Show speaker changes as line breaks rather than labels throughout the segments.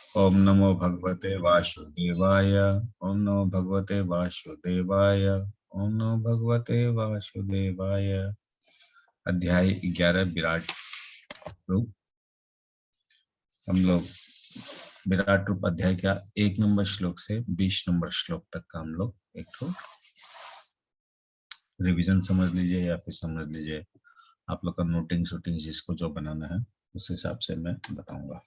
ओम नमो भगवते वासुदेवाय। ओम नमो भगवते वासुदेवाय। ओम नमो भगवते वासुदेवाय। अध्याय 11 विराट रूप। हम लोग विराट रूप अध्याय का 1 नंबर श्लोक से 20 नंबर श्लोक तक का हम लोग एक तो रिवीजन समझ लीजिए या फिर समझ लीजिए, आप लोग का नोटिंग शूटिंग जिसको जो बनाना है उस हिसाब से मैं बताऊंगा।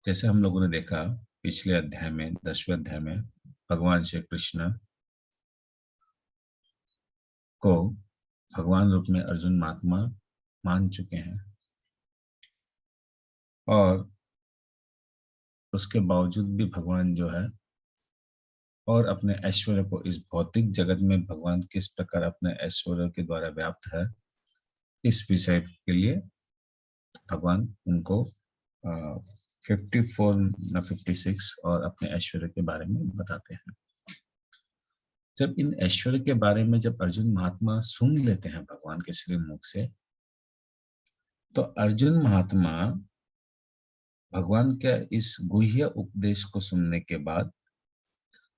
जैसे हम लोगों ने देखा पिछले अध्याय में 10वें अध्याय में भगवान श्री कृष्ण को भगवान रूप में अर्जुन महात्मा मान चुके हैं और उसके बावजूद भी भगवान जो है और अपने ऐश्वर्य को इस भौतिक जगत में भगवान किस प्रकार अपने ऐश्वर्य के द्वारा व्याप्त है, इस विषय के लिए भगवान उनको 54 न 56 और अपने ऐश्वर्य के बारे में बताते हैं। जब इन ऐश्वर्य के बारे में जब अर्जुन महात्मा सुन लेते हैं भगवान के श्री मुख से, तो अर्जुन महात्मा भगवान के इस गुह्य उपदेश को सुनने के बाद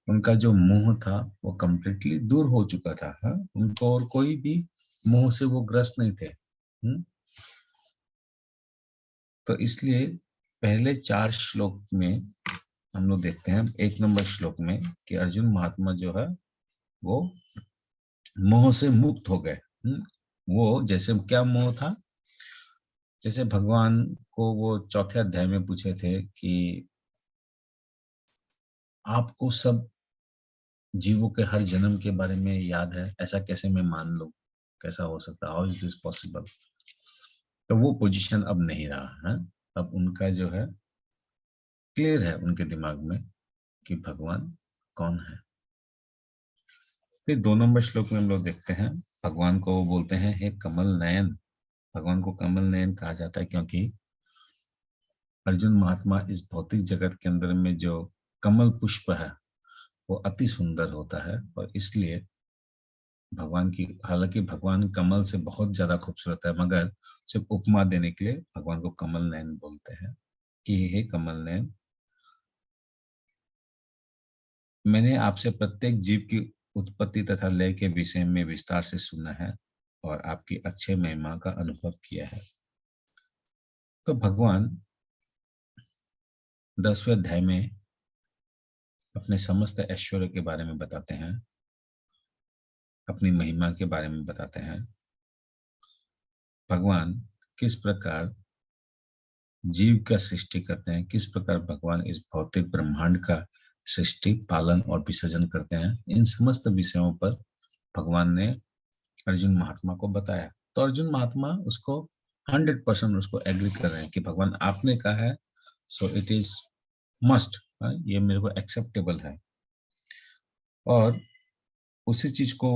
उनका जो मोह था वो कंप्लीटली दूर हो चुका था। हाँ? उनको और कोई भी मोह से वो ग्रस्त नहीं थे। तो इसलिए पहले 4 श्लोक में हम लोग देखते हैं 1 नंबर श्लोक में कि अर्जुन महात्मा जो है वो मोह से मुक्त हो गए। वो जैसे क्या मोह था, जैसे भगवान को वो चौथे अध्याय में पूछे थे कि आपको सब जीवों के हर जन्म के बारे में याद है, ऐसा कैसे मैं मान लूं, कैसा हो सकता है, हाउ इज दिस पॉसिबल। तो वो पोजीशन अब नहीं रहा है। अब उनका जो है क्लियर है उनके दिमाग में कि भगवान कौन है। फिर 2 नंबर श्लोक में हम लोग देखते हैं भगवान को वो बोलते हैं हे कमल नयन। भगवान को कमल नयन कहा जाता है क्योंकि अर्जुन महात्मा इस भौतिक जगत के अंदर में जो कमल पुष्प है वो अति सुंदर होता है और इसलिए भगवान की, हालांकि भगवान कमल से बहुत ज्यादा खूबसूरत है, मगर सिर्फ उपमा देने के लिए भगवान को कमल नयन बोलते हैं कि हे कमल नयन, मैंने आपसे प्रत्येक जीव की उत्पत्ति तथा लय के विषय में विस्तार से सुना है और आपकी अक्षय महिमा का अनुभव किया है। तो भगवान 10वें अध्याय में अपने समस्त ऐश्वर्य के बारे में बताते हैं, अपनी महिमा के बारे में बताते हैं, भगवान किस प्रकार जीव का सृष्टि करते हैं, किस प्रकार भगवान इस भौतिक ब्रह्मांड का सृष्टि पालन और विसर्जन करते हैं। इन समस्त विषयों पर भगवान ने अर्जुन महात्मा को बताया। तो अर्जुन महात्मा उसको 100% उसको एग्री कर रहे हैं कि भगवान आपने कहा है, सो इट इज मस्ट, ये मेरे को एक्सेप्टेबल है। और उसी चीज को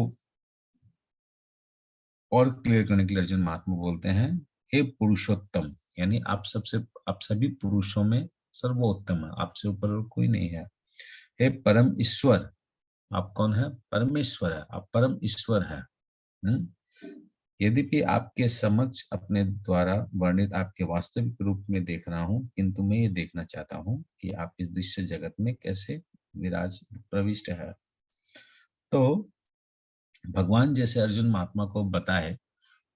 और क्लियर करने के लिए अर्जुन महात्मा बोलते हैं हे पुरुषोत्तम, यानी आप सभी पुरुषों में सर्वोत्तम है, आपसे ऊपर और कोई नहीं है। हे परम ईश्वर, आप कौन है? परमेश्वर है, आप परम ईश्वर है। यद्यपि आपके समक्ष अपने द्वारा वर्णित आपके वास्तविक रूप में देख रहा हूं, किंतु मैं ये देखना चाहता हूं कि आप इस दृश्य जगत में कैसे विराज प्रविष्ट है। तो भगवान जैसे अर्जुन महात्मा को बताए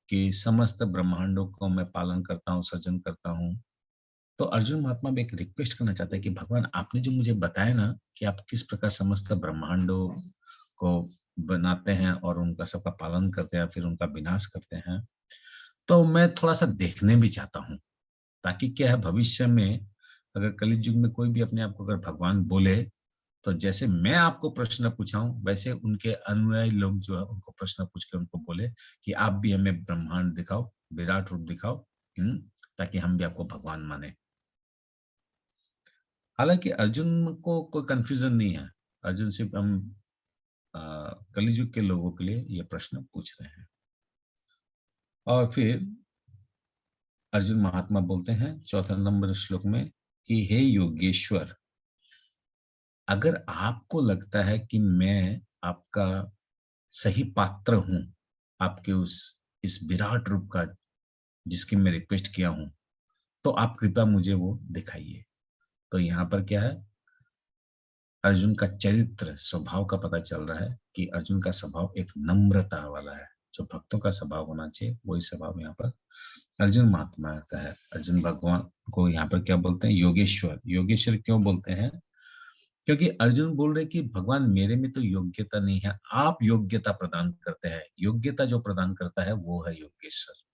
कि समस्त ब्रह्मांडों को मैं पालन करता हूँ, सृजन करता हूँ, तो अर्जुन महात्मा भी एक रिक्वेस्ट करना चाहता है कि भगवान आपने जो मुझे बताया ना कि आप किस प्रकार समस्त ब्रह्मांडों को बनाते हैं और उनका सबका पालन करते हैं फिर उनका विनाश करते हैं, तो मैं थोड़ा सा देखने भी चाहता हूँ, ताकि क्या है भविष्य में अगर कलयुग युग में कोई भी अपने आप को अगर भगवान बोले तो जैसे मैं आपको प्रश्न पूछा हूं वैसे उनके अनुयायी लोग जो है उनको प्रश्न पूछ के उनको बोले कि आप भी हमें ब्रह्मांड दिखाओ, विराट रूप दिखाओ, ताकि हम भी आपको भगवान माने। हालांकि अर्जुन को कोई कंफ्यूजन नहीं है, अर्जुन सिर्फ हम कलयुग के लोगों के लिए ये प्रश्न पूछ रहे हैं। और फिर अर्जुन महात्मा बोलते हैं 4 नंबर श्लोक में कि हे योगेश्वर, अगर आपको लगता है कि मैं आपका सही पात्र हूं, आपके उस इस विराट रूप का जिसकी मैं रिक्वेस्ट किया हूं, तो आप कृपया मुझे वो दिखाइए। तो यहाँ पर क्या है, अर्जुन का चरित्र स्वभाव का पता चल रहा है कि अर्जुन का स्वभाव एक नम्रता वाला है। जो भक्तों का स्वभाव होना चाहिए वही स्वभाव यहाँ पर अर्जुन महात्मा का है। अर्जुन भगवान को यहाँ पर क्या बोलते हैं, योगेश्वर। योगेश्वर क्यों बोलते हैं, क्योंकि अर्जुन बोल रहे कि भगवान मेरे में तो योग्यता नहीं है, आप योग्यता प्रदान करते हैं। योग्यता जो प्रदान करता है वो है योगेश्वर।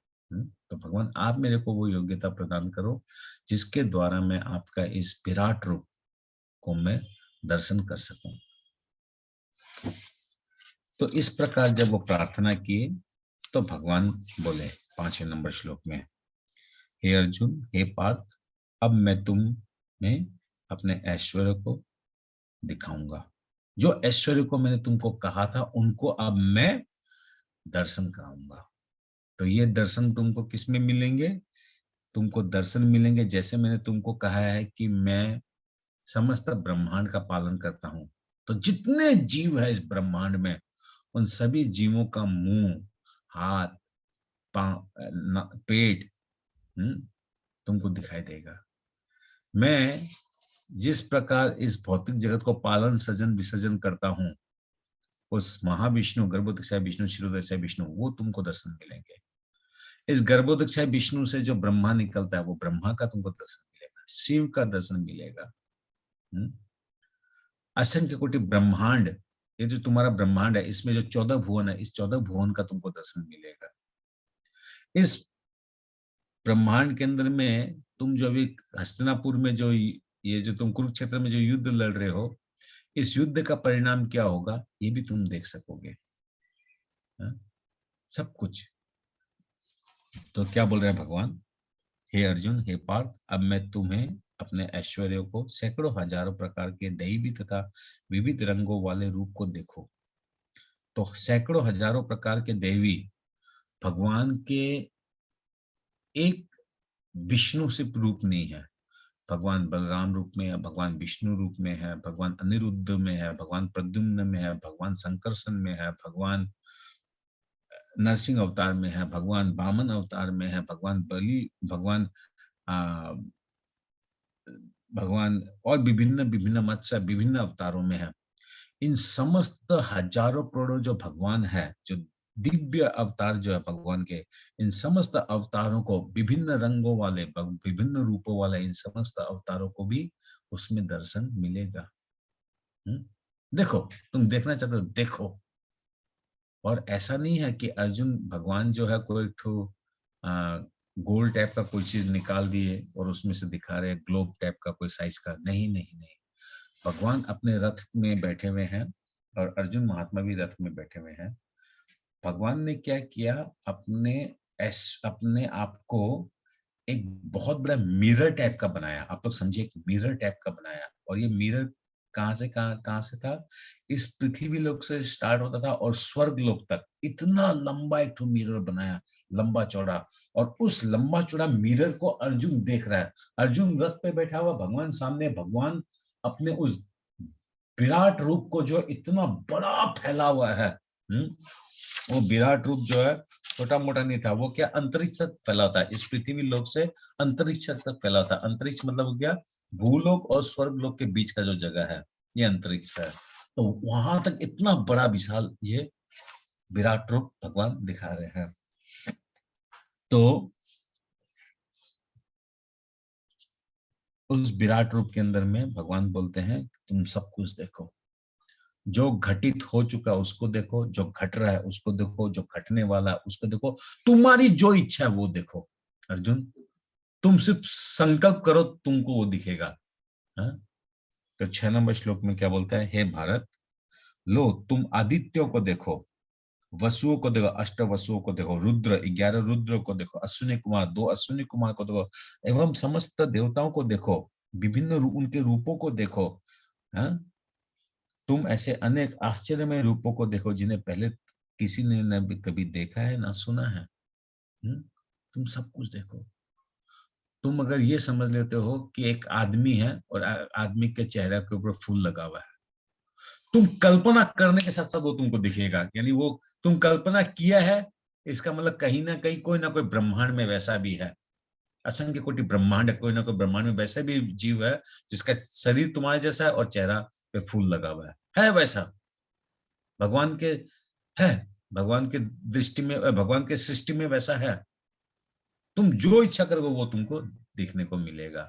तो भगवान आप मेरे को वो योग्यता प्रदान करो जिसके द्वारा मैं आपका इस विराट रूप को मैं दर्शन कर सकूं। तो इस प्रकार जब वो प्रार्थना किए तो भगवान बोले 5वें नंबर श्लोक में, हे अर्जुन, हे पार्थ, अब मैं तुम्हें अपने ऐश्वर्य को दिखाऊंगा। जो ऐश्वर्य को मैंने तुमको कहा था उनको अब मैं दर्शन कराऊंगा। तो ये दर्शन तुमको किस में मिलेंगे, तुमको दर्शन मिलेंगे जैसे मैंने तुमको कहा है कि मैं समस्त ब्रह्मांड का पालन करता हूं। तो जितने जीव है इस ब्रह्मांड में उन सभी जीवों का मुंह, हाथ, पेट तुमको दिखाई देगा। मैं जिस प्रकार इस भौतिक जगत को पालन सृजन विसर्जन करता हूं, उस महाविष्णु, गर्भोदक्षाय विष्णु, क्षीरोदक्षाय विष्णु, वो तुमको दर्शन मिलेंगे। इस गर्भोदक्षाय विष्णु से जो ब्रह्मा निकलता है वो ब्रह्मा का तुमको दर्शन मिलेगा, शिव का दर्शन मिलेगा। असंख्य कोटि ब्रह्मांड, ये जो तुम्हारा ब्रह्मांड है इसमें जो 14 भुवन है, इस 14 भुवन का तुमको दर्शन मिलेगा। इस ब्रह्मांड के अंदर में तुम जो अभी हस्तिनापुर में जो ये जो तुम कुरुक्षेत्र में जो युद्ध लड़ रहे हो, इस युद्ध का परिणाम क्या होगा ये भी तुम देख सकोगे। सब कुछ। तो क्या बोल रहे हैं भगवान, हे अर्जुन, हे पार्थ, अब मैं तुम्हें अपने ऐश्वर्य को, सैकड़ों हजारों प्रकार के दैवी तथा विविध रंगों वाले रूप को देखो। तो सैकड़ों हजारों प्रकार के देवी भगवान के एक विष्णु से रूप नहीं है। भगवान बलराम रूप में है, भगवान विष्णु रूप में है, भगवान अनिरुद्ध में है, भगवान प्रद्युम्न में है, भगवान संकर्षण में है, भगवान नरसिंह अवतार में है, भगवान वामन अवतार में है, भगवान बलि, भगवान भगवान और विभिन्न विभिन्न मत्स्य विभिन्न अवतारों में है। इन समस्त हजारों करोड़ों जो भगवान है, जो दिव्य अवतार जो है भगवान के, इन समस्त अवतारों को, विभिन्न रंगों वाले, विभिन्न रूपों वाले इन समस्त अवतारों को भी उसमें दर्शन मिलेगा। देखो, तुम देखना चाहते हो देखो। और ऐसा नहीं है कि अर्जुन भगवान जो है कोई गोल टाइप का कोई चीज निकाल दिए और उसमें से दिखा रहे ग्लोब टाइप का कोई साइज का, नहीं नहीं नहीं। भगवान अपने रथ में बैठे हुए हैं और अर्जुन महात्मा भी रथ में बैठे हुए हैं। भगवान ने क्या किया, अपने आप को एक बहुत बड़ा मिरर टाइप का बनाया। आप लोग समझिए, एक मिरर टाइप का बनाया। और ये मिरर कहां से था, इस पृथ्वी लोक से स्टार्ट होता था और स्वर्ग लोक तक इतना लंबा एक मिरर बनाया, लंबा चौड़ा। और उस लंबा चौड़ा मिरर को अर्जुन देख रहा है। अर्जुन रथ पे बैठा हुआ, भगवान सामने, भगवान अपने उस विराट रूप को जो इतना बड़ा फैला हुआ है, वो विराट रूप जो है छोटा मोटा नहीं था, वो क्या अंतरिक्ष तक फैला था। इस पृथ्वी लोक से अंतरिक्ष तक फैला था। अंतरिक्ष मतलब क्या, भूलोक और स्वर्ग लोक के बीच का जो जगह है ये अंतरिक्ष है। तो वहां तक इतना बड़ा विशाल ये विराट रूप भगवान दिखा रहे हैं। तो उस विराट रूप के अंदर में भगवान बोलते हैं तुम सब कुछ देखो, जो घटित हो चुका उसको देखो, जो घट रहा है उसको देखो, जो घटने वाला है उसको देखो, तुम्हारी जो इच्छा है वो देखो। अर्जुन, तुम सिर्फ संकल्प करो, तुमको वो दिखेगा। तो 6 नंबर श्लोक में क्या बोलता है, हे भारत, लो तुम आदित्यों को देखो, वसुओं को देखो, 8 वसुओं को देखो, रुद्र 11 रुद्र को देखो, अश्विनी कुमार 2 अश्विनी कुमार को देखो, एवं समस्त देवताओं को देखो, विभिन्न उनके रूपों को देखो। तुम ऐसे अनेक आश्चर्यमय रूपों को देखो जिन्हें पहले किसी ने न कभी देखा है ना सुना है। तुम सब कुछ देखो। तुम अगर ये समझ लेते हो कि एक आदमी है और आदमी के चेहरे के ऊपर फूल लगा हुआ है, तुम कल्पना करने के साथ साथ वो तुमको दिखेगा। यानी वो तुम कल्पना किया है, इसका मतलब कहीं ना कहीं कोई ना कोई ब्रह्मांड में वैसा भी है। असंख्य कोटि ब्रह्मांड, कोई ना कोई ब्रह्मांड में वैसा भी जीव है जिसका शरीर तुम्हारे जैसा है और चेहरा पे फूल लगा हुआ है वैसा भगवान के है, भगवान के दृष्टि में, भगवान के सृष्टि में वैसा है। तुम जो इच्छा करोगे वो तुमको देखने को मिलेगा।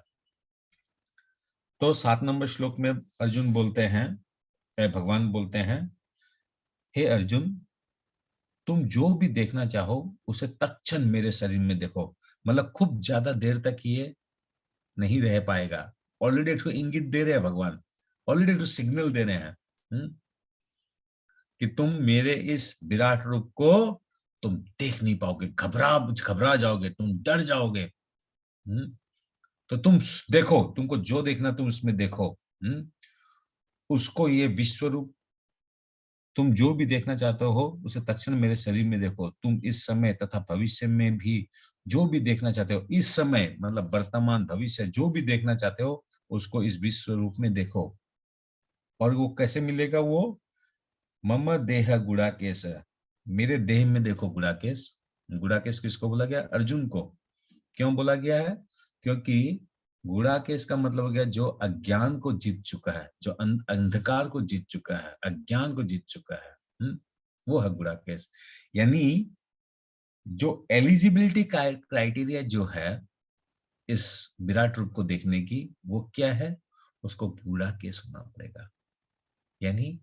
तो 7 नंबर श्लोक में अर्जुन बोलते हैं, भगवान बोलते हैं, हे अर्जुन, तुम जो भी देखना चाहो उसे तत्क्षण मेरे शरीर में देखो। मतलब खूब ज्यादा देर तक ये नहीं रह पाएगा। ऑलरेडी एक इंगित दे रहे हैं भगवान, ऑलरेडी एक सिग्नल दे रहे हैं कि तुम मेरे इस विराट रूप को तुम देख नहीं पाओगे, घबरा जाओगे, तुम डर जाओगे। तो तुम देखो, तुमको जो देखना तुम उसमें देखो। उसको ये विश्व रूप, तुम जो भी देखना चाहते हो उसे तत्क्षण मेरे शरीर में देखो। तुम इस समय तथा भविष्य में भी जो भी देखना चाहते हो, इस समय मतलब वर्तमान भविष्य जो भी देखना चाहते हो उसको इस विश्व रूप में देखो। और वो कैसे मिलेगा? वो मम देह गुड़ाकेश, मेरे देह में देखो गुड़ाकेश। गुड़ाकेश किसको बोला गया? अर्जुन को। क्यों बोला गया है? क्योंकि गुड़ाकेश का मतलब हो गया जो अज्ञान को जीत चुका है, जो अंधकार को जीत चुका है, अज्ञान को जीत चुका है, वो है गुड़ाकेश। यानी जो एलिजिबिलिटी क्राइटेरिया जो है इस विराट रूप को देखने की, वो क्या है? उसको गुड़ाकेश होना पड़ेगा। यानी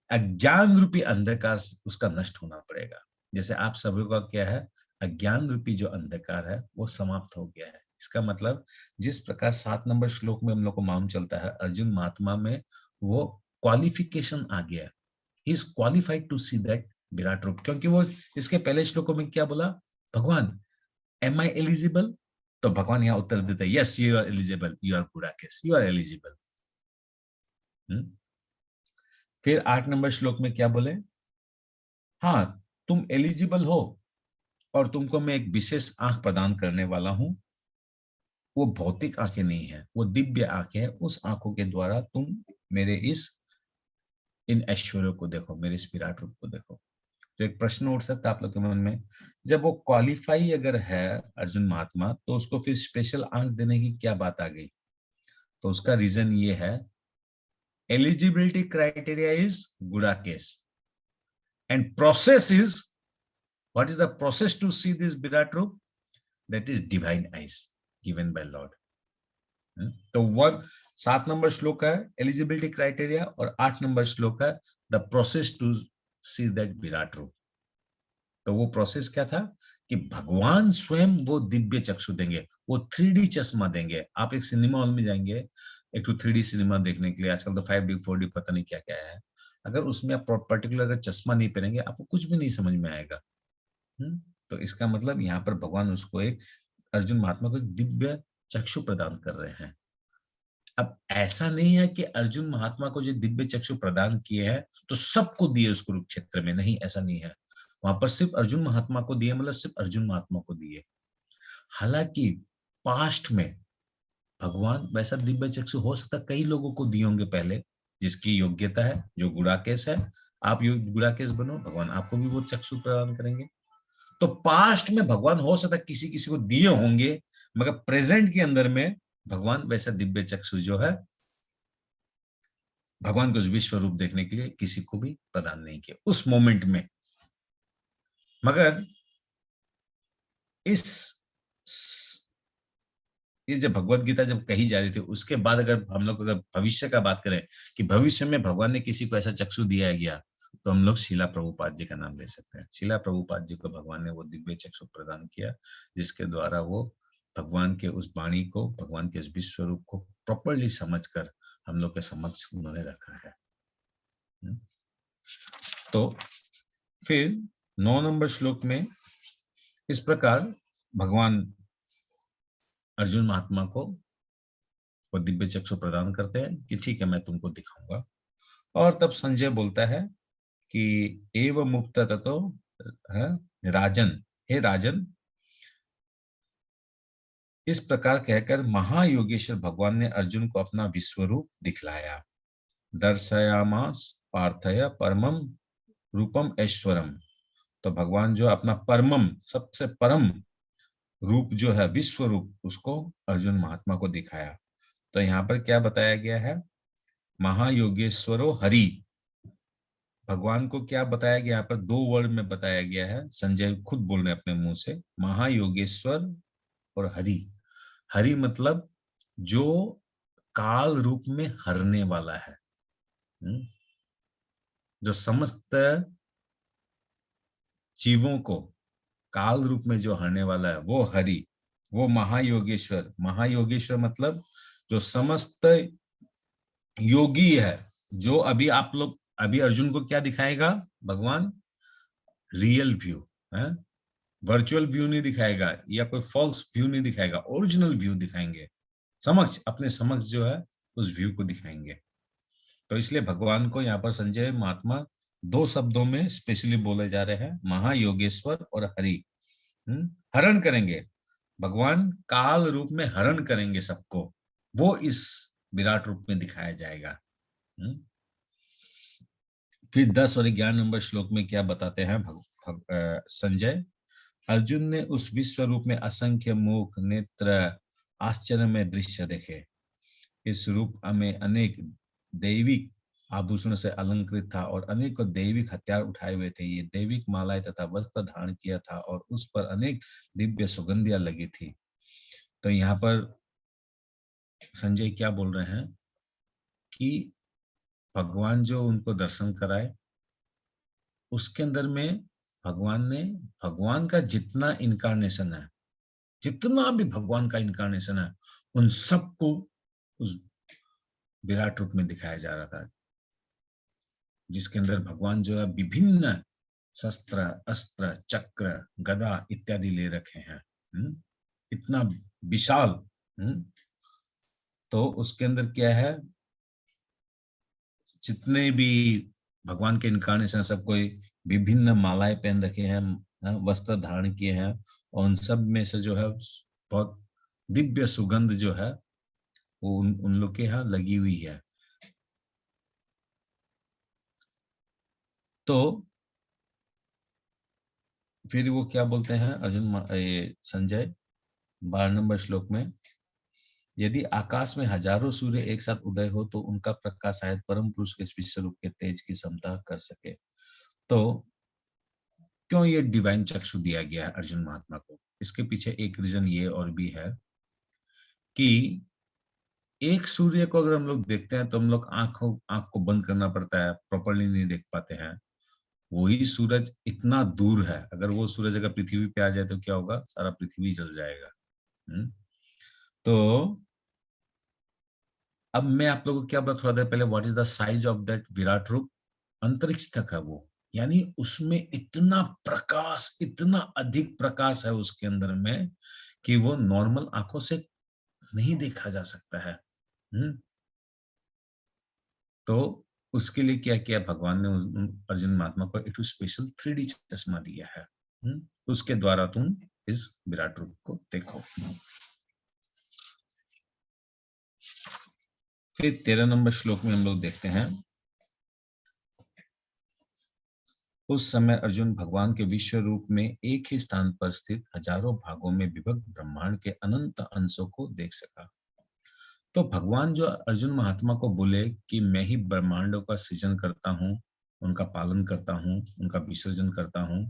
अज्ञान रूपी अंधकार उसका नष्ट होना पड़ेगा। जैसे आप सभी का क्या है? अज्ञान रूपी जो अंधकार है वो समाप्त हो गया है। इसका मतलब जिस प्रकार 7 नंबर श्लोक में हम लोग को मालूम चलता है अर्जुन महात्मा में वो क्वालिफिकेशन आ गया, he is qualified to see that विराट रूप। क्योंकि वो इसके पहले श्लोकों में क्या बोला? भगवान एम आई एलिजिबल? तो भगवान यहाँ उत्तर देते हैं, yes you are eligible, you are Gudakesh, you are eligible. फिर 8 नंबर श्लोक में क्या बोले? हाँ, तुम एलिजिबल हो और तुमको मैं एक विशेष आंख प्रदान करने वाला हूं। वो भौतिक आंखें नहीं है, वो दिव्य आंखें है। उस आंखों के द्वारा तुम मेरे इन ऐश्वर्यों को देखो, मेरे इस विराट रूप को देखो। तो एक प्रश्न उठ सकता है आप लोग के मन में, जब वो क्वालिफाई अगर है अर्जुन महात्मा, तो उसको फिर स्पेशल आंख देने की क्या बात आ गई? तो उसका रीजन ये है, eligibility criteria is Gudakesh and process is, what is the process to see this Virat Roop? That is divine eyes given by Lord. तो 7 नंबर श्लोक है एलिजिबिलिटी क्राइटेरिया और 8 नंबर श्लोक है the process to see that विराट रूप। तो वो प्रोसेस क्या था कि भगवान स्वयं वो दिव्य चक्षु देंगे, वो 3D चश्मा देंगे। आप एक सिनेमा हॉल में जाएंगे एक तो 3D सिनेमा देखने के लिए, आजकल तो 5D 4D पता नहीं क्या क्या है। अगर उसमें आप पर्टिकुलर अगर चश्मा नहीं पहनेंगे आपको कुछ भी नहीं समझ में आएगा। तो इसका मतलब यहाँ पर भगवान उसको एक अर्जुन महात्मा को दिव्य चक्षु प्रदान कर रहे हैं। अब ऐसा नहीं है कि अर्जुन महात्मा को जो दिव्य चक्षु प्रदान किए हैं तो सबको दिए उस कुरुक्षेत्र में, नहीं, ऐसा नहीं है। वहां पर सिर्फ अर्जुन महात्मा को दिए, मतलब सिर्फ अर्जुन महात्मा को दिए। हालांकि पास्ट में भगवान वैसा दिव्य चक्षु हो सकता कई लोगों को दिए होंगे पहले, जिसकी योग्यता है, जो गुड़ाकेश है। आप गुड़ाकेश बनो, भगवान आपको भी वो चक्षु प्रदान करेंगे। तो पास्ट में भगवान हो सकता किसी किसी को दिए होंगे, मगर प्रेजेंट के अंदर में भगवान वैसा दिव्य चक्षु जो है भगवान को विश्व रूप देखने के लिए किसी को भी प्रदान नहीं किया उस मोमेंट में। मगर ये जब भगवत गीता जब कही जा रही थी उसके बाद अगर हम लोग अगर भविष्य का बात करें कि भविष्य में भगवान ने किसी को ऐसा चक्षु दिया गया, तो हम लोग शीला प्रभुपाद जी का नाम ले सकते हैं। शीला प्रभुपाद जी को भगवान ने वो दिव्य चक्षु प्रदान किया जिसके द्वारा वो भगवान के उस वाणी को, भगवान के उस विश्व रूप को प्रॉपरली समझकर हम लोग के समक्ष उन्होंने रखा है। तो फिर 9 नंबर श्लोक में इस प्रकार भगवान अर्जुन महात्मा को वो दिव्य चक्षु प्रदान करते हैं कि ठीक है मैं तुमको दिखाऊंगा। और तब संजय बोलता है कि एव मुक्त ततो है राजन, हे राजन, इस प्रकार कहकर महायोगेश्वर भगवान ने अर्जुन को अपना विश्वरूप दिखलाया। दर्शयामास पार्थय परमम रूपम ऐश्वरम तो भगवान जो अपना परमम, सबसे परम रूप जो है, विश्व रूप, उसको अर्जुन महात्मा को दिखाया। तो यहाँ पर क्या बताया गया है? महायोगेश्वरो हरि। भगवान को क्या बताया गया? यहाँ पर दो वर्ड में बताया गया है, संजय खुद बोल रहे हैं अपने मुंह से, महायोगेश्वर और हरि। हरि मतलब जो काल रूप में हरने वाला है, जो समस्त जीवों को काल रूप में जो हरने वाला है, वो हरि, वो महायोगेश्वर। महायोगेश्वर मतलब जो समस्त योगी है। जो अभी आप लोग, अभी अर्जुन को क्या दिखाएगा भगवान? रियल व्यू है, वर्चुअल व्यू नहीं दिखाएगा, या कोई फॉल्स व्यू नहीं दिखाएगा, ओरिजिनल व्यू दिखाएंगे। समक्ष, अपने समक्ष जो है उस व्यू को दिखाएंगे। तो इसलिए भगवान को यहाँ पर संजय महात्मा दो शब्दों में स्पेशली बोले जा रहे हैं, महायोगेश्वर और हरि। हरण करेंगे, भगवान काल रूप में हरण करेंगे सबको, वो इस विराट रूप में दिखाया जाएगा। फिर 10 और 11 नंबर श्लोक में क्या बताते हैं संजय? अर्जुन ने उस विश्व रूप में असंख्य मुख, नेत्र, आश्चर्य में दृश्य देखे। इस रूप में अनेक दैविक आभूषण से अलंकृत था और अनेक दैविक हथियार उठाए हुए थे। ये दैविक मालाएं तथा वस्त्र धारण किया था और उस पर अनेक दिव्य सुगंधियां लगी थी। तो यहाँ पर संजय क्या बोल रहे हैं कि भगवान जो उनको दर्शन कराए, उसके अंदर में भगवान ने, भगवान का जितना इनकारनेशन है, जितना भी भगवान का इनकारनेशन है, उन सबको उस विराट रूप में दिखाया जा रहा था, जिसके अंदर भगवान जो है विभिन्न शस्त्र, अस्त्र, चक्र, गदा इत्यादि ले रखे हैं। इतना विशाल। तो उसके अंदर क्या है, जितने भी भगवान के इनकारनेशन, सब कोई विभिन्न मालाएं पहन रखे हैं, वस्त्र धारण किए हैं, और उन सब में से जो है बहुत दिव्य सुगंध जो है वो उन लोग के यहाँ लगी हुई है। तो फिर वो क्या बोलते हैं अर्जुन, संजय 12 नंबर श्लोक में, यदि आकाश में हजारों सूर्य एक साथ उदय हो तो उनका प्रकाश शायद परम पुरुष के विश्व रूप के तेज की समता कर सके। तो क्यों ये डिवाइन चक्षु दिया गया है अर्जुन महात्मा को? इसके पीछे एक रीजन ये और भी है कि एक सूर्य को अगर हम लोग देखते हैं तो हम लोग आंख को बंद करना पड़ता है, प्रॉपर्ली नहीं देख पाते हैं। वही सूरज इतना दूर है, अगर वो सूरज अगर पृथ्वी पे आ जाए तो क्या होगा? सारा पृथ्वी जल जाएगा। तो अब मैं आप लोगों को क्या बता, थोड़ा देर पहले, what is the size of that विराट रूप? अंतरिक्ष तक है वो, यानी उसमें इतना प्रकाश, इतना अधिक प्रकाश है उसके अंदर में कि वो नॉर्मल आंखों से नहीं देखा जा सकता है। तो उसके लिए क्या किया भगवान ने? अर्जुन महात्मा को एक स्पेशल 3D चश्मा दिया है। उसके द्वारा तुम इस विराट रूप को देखो। फिर 13 नंबर श्लोक में हम लोग देखते हैं, उस समय अर्जुन भगवान के विश्व रूप में एक ही स्थान पर स्थित हजारों भागों में विभक्त ब्रह्मांड के अनंत अंशों को देख सका। तो भगवान जो अर्जुन महात्मा को बोले कि मैं ही ब्रह्मांडों का सृजन करता हूँ, उनका पालन करता हूँ, उनका विसर्जन करता हूँ,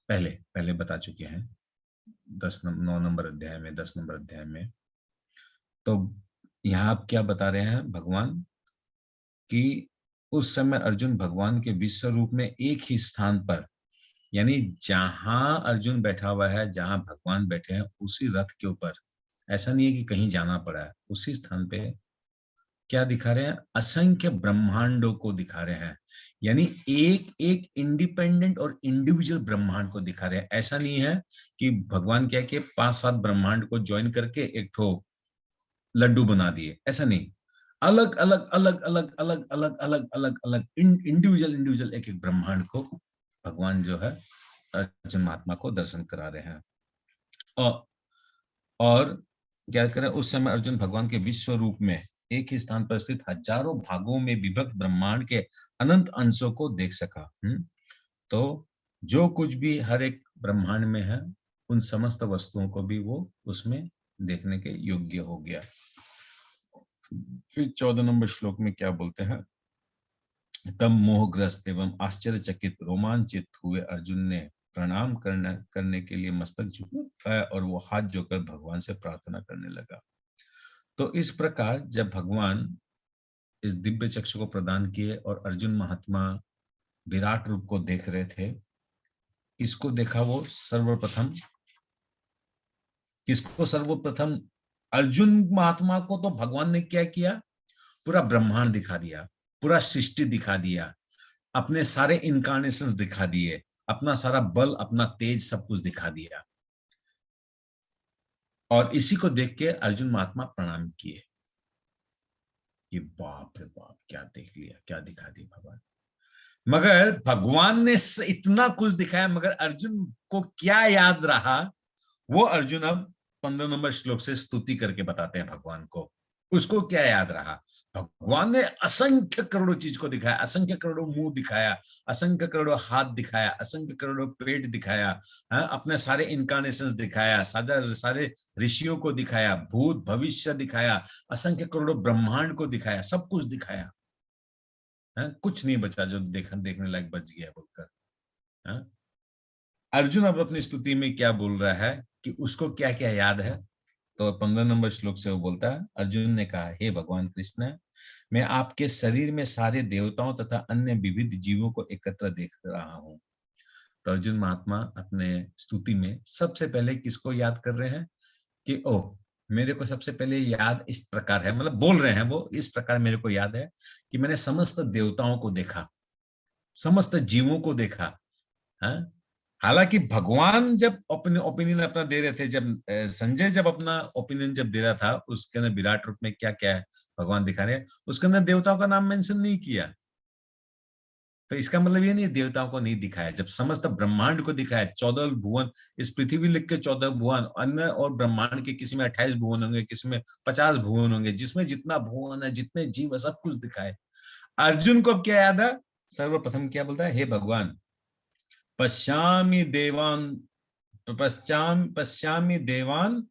पहले बता चुके हैं 9 नंबर अध्याय में, 10 नंबर अध्याय में। तो यहाँ आप क्या बता रहे हैं भगवान कि उस समय अर्जुन भगवान के विश्व रूप में एक ही स्थान पर, यानी जहां अर्जुन बैठा हुआ है, जहां भगवान बैठे हैं, उसी रथ के ऊपर, ऐसा नहीं है कि कहीं जाना पड़ा है, उसी स्थान पे क्या दिखा रहे हैं? असंख्य ब्रह्मांडों को दिखा रहे हैं, यानी एक एक इंडिपेंडेंट और इंडिविजुअल ब्रह्मांड को दिखा रहे हैं। ऐसा नहीं है कि भगवान क्या कि 5-7 ब्रह्मांड को ज्वाइन करके एक ठो लड्डू बना दिए, ऐसा नहीं। अलग अलग अलग अलग अलग अलग अलग अलग अलग इंडिविजुअल एक एक ब्रह्मांड को भगवान जो है अर्जुन महात्मा को दर्शन करा रहे हैं। और क्या करें, उस समय अर्जुन भगवान के विश्व रूप में एक ही स्थान पर स्थित हजारों भागों में विभक्त ब्रह्मांड के अनंत अंशों को देख सका। तो जो कुछ भी हर एक ब्रह्मांड में है, उन समस्त वस्तुओं को भी वो उसमें देखने के योग्य हो गया। फिर 14 नंबर श्लोक में क्या बोलते हैं? तब मोहग्रस्त एवं आश्चर्यचकित रोमांचित हुए अर्जुन ने प्रणाम करने के लिए मस्तक झुकाया और वो हाथ जोड़कर भगवान से प्रार्थना करने लगा। तो इस प्रकार जब भगवान इस दिव्य चक्षु को प्रदान किए और अर्जुन महात्मा विराट रूप को देख रहे थे, इसको देखा वो सर्वप्रथम, किसको सर्वप्रथम? अर्जुन महात्मा को तो भगवान ने क्या किया? पूरा ब्रह्मांड दिखा दिया, पूरा सृष्टि दिखा दिया, अपने सारे इनकारनेशंस दिखा दिए, अपना सारा बल, अपना तेज, सब कुछ दिखा दिया। और इसी को देख के अर्जुन महात्मा प्रणाम किए कि बाप रे बाप, क्या देख लिया, क्या दिखा दिया भगवान। मगर भगवान ने इतना कुछ दिखाया, मगर अर्जुन को क्या याद रहा, वो अर्जुन अब 15 नंबर श्लोक से स्तुति करके बताते हैं भगवान को। उसको क्या याद रहा? भगवान ने असंख्य करोड़ों चीज को दिखाया, असंख्य करोड़ों मुंह दिखाया, असंख्य करोड़ों हाथ दिखाया, असंख्य करोड़ों पेट दिखाया, अपने सारे इनकारनेशंस दिखाया, सारे ऋषियों को दिखाया, भूत भविष्य दिखाया, असंख्य करोड़ों ब्रह्मांड को दिखाया, सब कुछ दिखाया। कुछ नहीं बचा जो देखने लायक बच गया बोलकर। अर्जुन अब अपनी स्तुति में क्या बोल रहा है कि उसको क्या क्या याद है? तो 15 नंबर श्लोक से वो बोलता है, अर्जुन ने कहा, हे भगवान कृष्ण, मैं आपके शरीर में सारे देवताओं तथा अन्य विविध जीवों को एकत्र देख रहा हूँ। तो अर्जुन महात्मा अपने स्तुति में सबसे पहले किसको याद कर रहे हैं कि ओह, मेरे को सबसे पहले याद इस प्रकार है, मतलब बोल रहे हैं वो इस प्रकार, मेरे को याद है कि मैंने समस्त देवताओं को देखा, समस्त जीवों को देखा। हालांकि भगवान जब ओपिनियन अपना दे रहे थे, जब संजय जब अपना ओपिनियन जब दे रहा था, उसके अंदर विराट रूप में क्या क्या है भगवान दिखा रहे हैं, उसके अंदर देवताओं का नाम मेंशन नहीं किया। तो इसका मतलब ये नहीं देवताओं को नहीं दिखाया, जब समस्त ब्रह्मांड को दिखाया, 14 भुवन, इस पृथ्वी लिख के 14 भुवन, अन्य और ब्रह्मांड के किसी में 28 भुवन होंगे, किसी में 50 भुवन होंगे, जिसमें जितना भुवन है, जितने जीव है, सब कुछ दिखाए। अर्जुन को अब क्या याद है? सर्वप्रथम क्या बोलता है, हे भगवान, पश्यामि देवान, पश्यामि देवान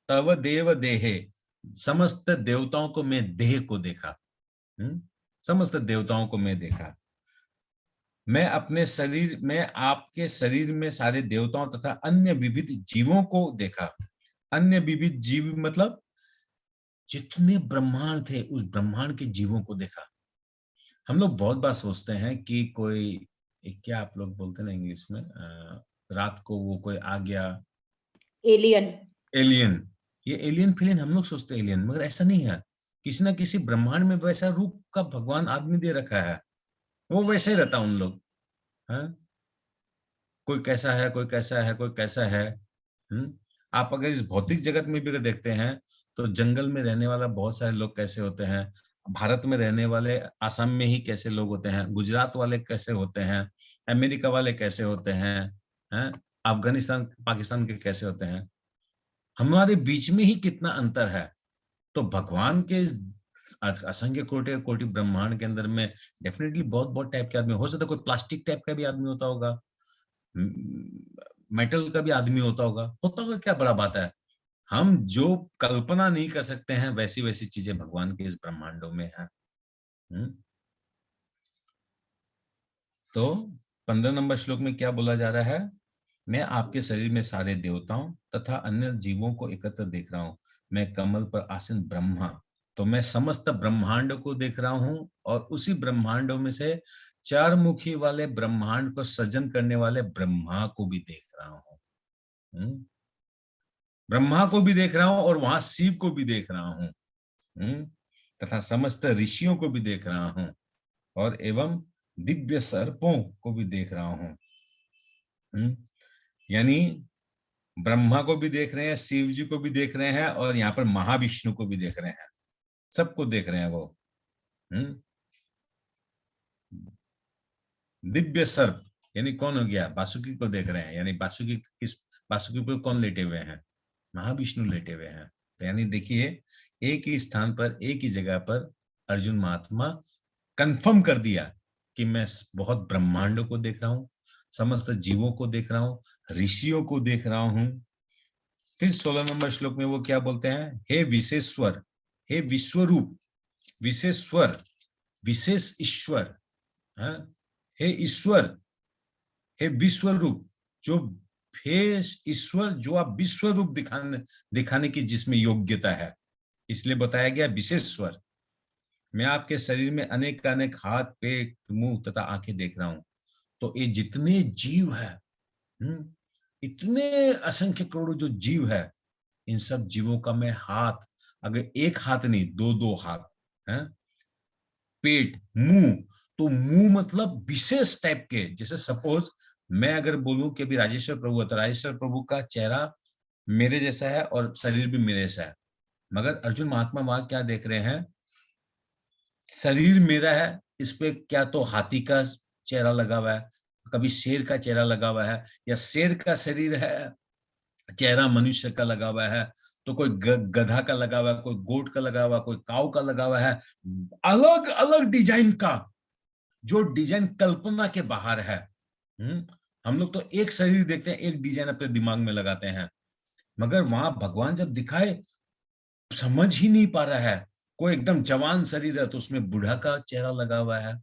तव देव देहे, समस्त देवताओं को मैं देह को देखा। समस्त देवताओं को मैं देखा। मैं अपने शरीर में, आपके शरीर में सारे देवताओं तथा अन्य विविध जीवों को देखा। अन्य विविध जीव मतलब जितने ब्रह्मांड थे, उस ब्रह्मांड के जीवों को देखा। हम लोग बहुत बार सोचते हैं कि कोई, क्या आप लोग बोलते हैं ना इंग्लिश में, रात को वो कोई आ गया,
एलियन।
एलियन, ये एलियन फिलियन हम लोग सोचते हैं एलियन, मगर ऐसा नहीं है। किसी ना किसी ब्रह्मांड में वैसा रूप का भगवान आदमी दे रखा है, वो वैसे ही रहता उन लोग। कोई कैसा है, कोई कैसा है, कोई कैसा है। आप अगर इस भौतिक जगत में भी अगर देखते हैं, तो जंगल में रहने वाला बहुत सारे लोग कैसे होते हैं, भारत में रहने वाले आसाम में ही कैसे लोग होते हैं, गुजरात वाले कैसे होते हैं, अमेरिका वाले कैसे होते हैं, अफगानिस्तान पाकिस्तान के कैसे होते हैं, हमारे बीच में ही कितना अंतर है। तो भगवान के असंख्य कोटि कोटि ब्रह्मांड के अंदर में डेफिनेटली बहुत बहुत टाइप के आदमी हो सकता है। कोई प्लास्टिक टाइप का भी आदमी होता होगा, मेटल का भी आदमी होता होगा, क्या बड़ा बात है। हम जो कल्पना नहीं कर सकते हैं, वैसी वैसी चीजें भगवान के इस ब्रह्मांडों में है। तो 15 नंबर श्लोक में क्या बोला जा रहा है? मैं आपके शरीर में सारे देवताओं तथा अन्य जीवों को एकत्र देख रहा हूं। मैं कमल पर आसीन ब्रह्मा, तो मैं समस्त ब्रह्मांड को देख रहा हूं, और उसी ब्रह्मांडों में से चार मुखी वाले ब्रह्मांड को सृजन करने वाले ब्रह्मा को भी देख रहा हूं। ब्रह्मा को भी देख रहा हूं, और वहां शिव को भी देख रहा हूं, तथा समस्त ऋषियों को भी देख रहा हूं, और एवं दिव्य सर्पों को भी देख रहा हूं। यानी ब्रह्मा को भी देख रहे हैं, शिव जी को भी देख रहे हैं, और यहाँ पर महाविष्णु को भी देख रहे हैं, सबको देख रहे हैं वो। दिव्य सर्प यानी कौन हो गया? बासुकी को देख रहे हैं, यानी बासुकी पर कौन लेटे हुए हैं? महाविष्णु लेटे हुए हैं। तो यानी देखिए, एक ही स्थान पर, एक ही जगह पर अर्जुन महात्मा कंफर्म कर दिया कि मैं बहुत ब्रह्मांडों को देख रहा हूँ, समस्त जीवों को देख रहा हूँ, ऋषियों को देख रहा हूँ। फिर 16 नंबर श्लोक में वो क्या बोलते हैं, हे विशेश्वर, हे विश्वरूप, विशेश्वर, विशेष ईश्वर, हे ईश्वर, हे विश्वरूप, जो हे ईश्वर, जो आप विश्व रूप दिखाने की जिसमें योग्यता है, इसलिए बताया गया विशेश्वर। मैं आपके शरीर में अनेक अनेक हाथ, पेट, मुंह तथा आंखें देख रहा हूं। तो ये जितने जीव है, इतने असंख्य करोड़ों जो जीव है, इन सब जीवों का मैं हाथ, अगर एक हाथ नहीं, दो दो हाथ है, पेट, मुंह, तो मुंह मतलब विशेष टाइप के, जैसे सपोज मैं अगर बोलूं कि अभी राजेश्वर प्रभु है, तो राजेश्वर प्रभु का चेहरा मेरे जैसा है और शरीर भी मेरे जैसा है, मगर अर्जुन महात्मा वहां क्या देख रहे हैं, शरीर मेरा है, इस पे क्या तो हाथी का चेहरा लगा हुआ है, कभी शेर का चेहरा लगा हुआ है, या शेर का शरीर है, चेहरा मनुष्य का लगा हुआ है, तो कोई गधा का लगा हुआ है, कोई गोट का लगा हुआ है, कोई काऊ का लगा हुआ है, अलग अलग डिजाइन का, जो डिजाइन कल्पना के बाहर है। हम लोग तो एक शरीर देखते हैं, एक डिजाइन अपने दिमाग में लगाते हैं, मगर वहां भगवान जब दिखाए समझ ही नहीं पा रहा है। कोई एकदम जवान शरीर है तो उसमें बूढ़ा का चेहरा लगा हुआ है,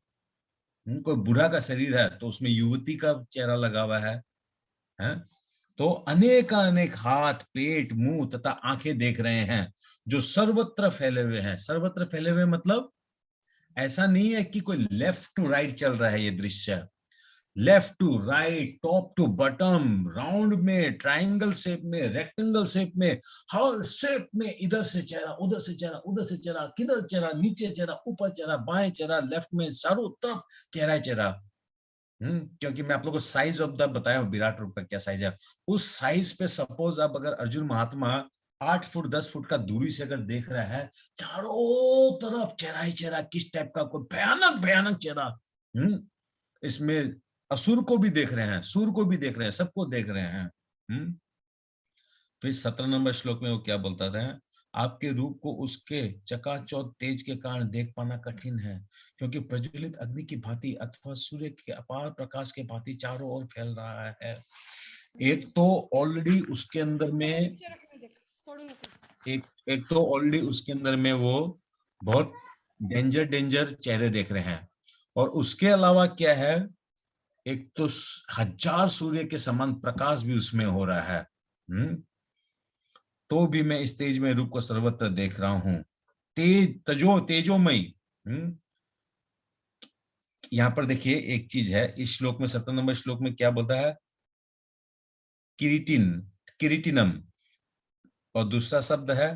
कोई बूढ़ा का शरीर है तो उसमें युवती का चेहरा लगा हुआ है, हैं? तो अनेक अनेक हाथ, पेट, मुंह तथा आंखें देख रहे हैं, जो सर्वत्र फैले हुए हैं। सर्वत्र फैले हुए मतलब ऐसा नहीं है कि कोई लेफ्ट टू राइट चल रहा है, ये दृश्य left to right, top to bottom, round में, ट्राइंगल शेप में, रेक्टेंगल शेप में, हर शेप में, इधर से चेहरा, उधर से चेहरा, उधर से चेहरा, किधर चेहरा, नीचे चेहरा, ऊपर चेहरा, बाएं चेहरा, लेफ्ट में, चारों तरफ चेहरा चेहरा। क्योंकि मैं आप लोगों को साइज ऑफ द बताया विराट रूप का क्या साइज है, उस साइज पे सपोज आप अगर अर्जुन महात्मा 8 फुट 10 फुट का दूरी से अगर देख रहा है, चारों तरफ चेहरा ही चेहरा, किस टाइप का, कोई भयानक भयानक चेहरा। इसमें असुर को भी देख रहे हैं, सूर को भी देख रहे हैं, सबको देख रहे हैं। फिर 17 नंबर श्लोक में वो क्या बोलता था, आपके रूप को उसके चकाचौंध तेज के कारण देख पाना कठिन है, क्योंकि प्रज्वलित अग्नि की भांति अथवा सूर्य के अपार प्रकाश के भांति चारों ओर फैल रहा है। एक तो ऑलरेडी उसके अंदर में एक तो ऑलरेडी उसके अंदर में वो बहुत डेंजर चेहरे देख रहे हैं, और उसके अलावा क्या है, एक तो 1000 सूर्य के समान प्रकाश भी उसमें हो रहा है। तो भी मैं इस तेज में रूप को सर्वत्र देख रहा हूं, तेजोमयी। यहां पर देखिए एक चीज है, इस श्लोक में 17 नंबर श्लोक में क्या बोलता है, किरीटिनम, और दूसरा शब्द है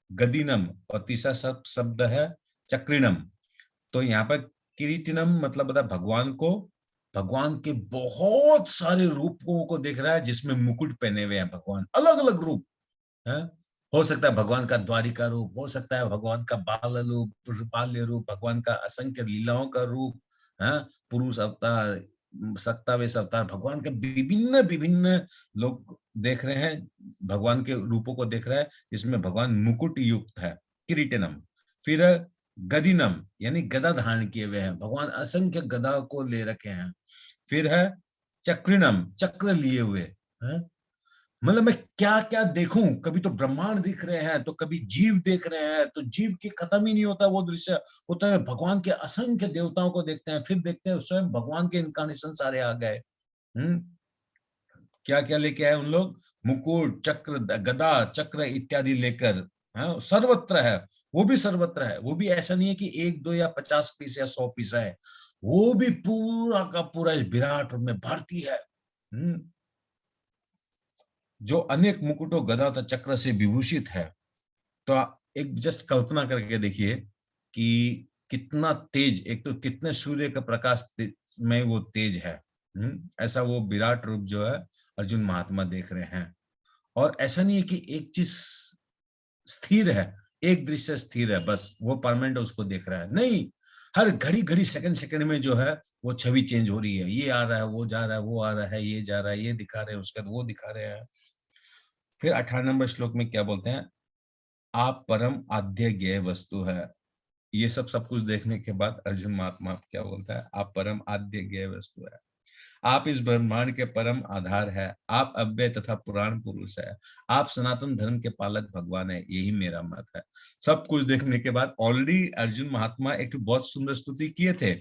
गदीनम, और तीसरा शब्द है चक्रिनम। तो यहाँ पर किरीटिनम मतलब बता भगवान को, भगवान के बहुत सारे रूपों को देख रहा है, जिसमें मुकुट पहने हुए हैं भगवान, अलग अलग रूप है। हो सकता है भगवान का द्वारिका रूप, हो सकता है भगवान का बाल्य रूप, भगवान का असंख्य लीलाओं का रूप है, पुरुष अवतार, सत्तावेश अवतार, भगवान के विभिन्न विभिन्न लोग देख रहे हैं, भगवान के रूपों को देख रहा है, जिसमें भगवान मुकुट युक्त है, किरीटनम। फिर गदिनम यानी गदा धारण किए हुए हैं, भगवान असंख्य गदा को ले रखे हैं। फिर है चक्रिनम, चक्र लिए हुए है, मतलब मैं क्या क्या देखूं, कभी तो ब्रह्मांड दिख रहे हैं, तो कभी जीव देख रहे हैं, तो जीव की खत्म ही नहीं होता वो दृश्य, होता है भगवान के असंख्य देवताओं को देखते हैं, फिर देखते हैं स्वयं भगवान के इनकारनेशन सारे आ गए। क्या क्या लेके आए उन लोग, मुकुट, चक्र, गदा, चक्र इत्यादि लेकर, सर्वत्र है, वो भी सर्वत्र है, वो भी ऐसा नहीं है कि 1 2 या 50 पीस या 100 पीस है, वो भी पूरा का पूरा इस विराट रूप में भर्ती है। जो अनेक मुकुटों, गदा तथा चक्र से विभूषित है। तो एक जस्ट कल्पना करके देखिए कि कितना तेज, एक तो कितने सूर्य का प्रकाश में वो तेज है। ऐसा वो विराट रूप जो है अर्जुन महात्मा देख रहे हैं। और ऐसा नहीं है कि एक चीज स्थिर है, एक दृश्य स्थिर है बस वो परमानेंट उसको देख रहा है, नहीं, हर घड़ी घड़ी सेकंड सेकंड में जो है वो छवि चेंज हो रही है, ये आ रहा है, वो जा रहा है, वो आ रहा है, ये जा रहा है, ये दिखा रहे हैं, उसके बाद वो दिखा रहे हैं। फिर 18 नंबर श्लोक में क्या बोलते हैं, आप परम आद्य ज्ञेय वस्तु है। ये सब कुछ देखने के बाद अर्जुन महात्मा क्या बोलता है, आप परम आद्य ज्ञेय वस्तु है, आप इस ब्रह्मांड के परम आधार है, आप अव्यय तथा पुराण पुरुष है, आप सनातन धर्म के पालक भगवान है, यही मेरा मत है। सब कुछ देखने के बाद ऑलरेडी अर्जुन महात्मा एक बहुत सुंदर स्तुति किए थे।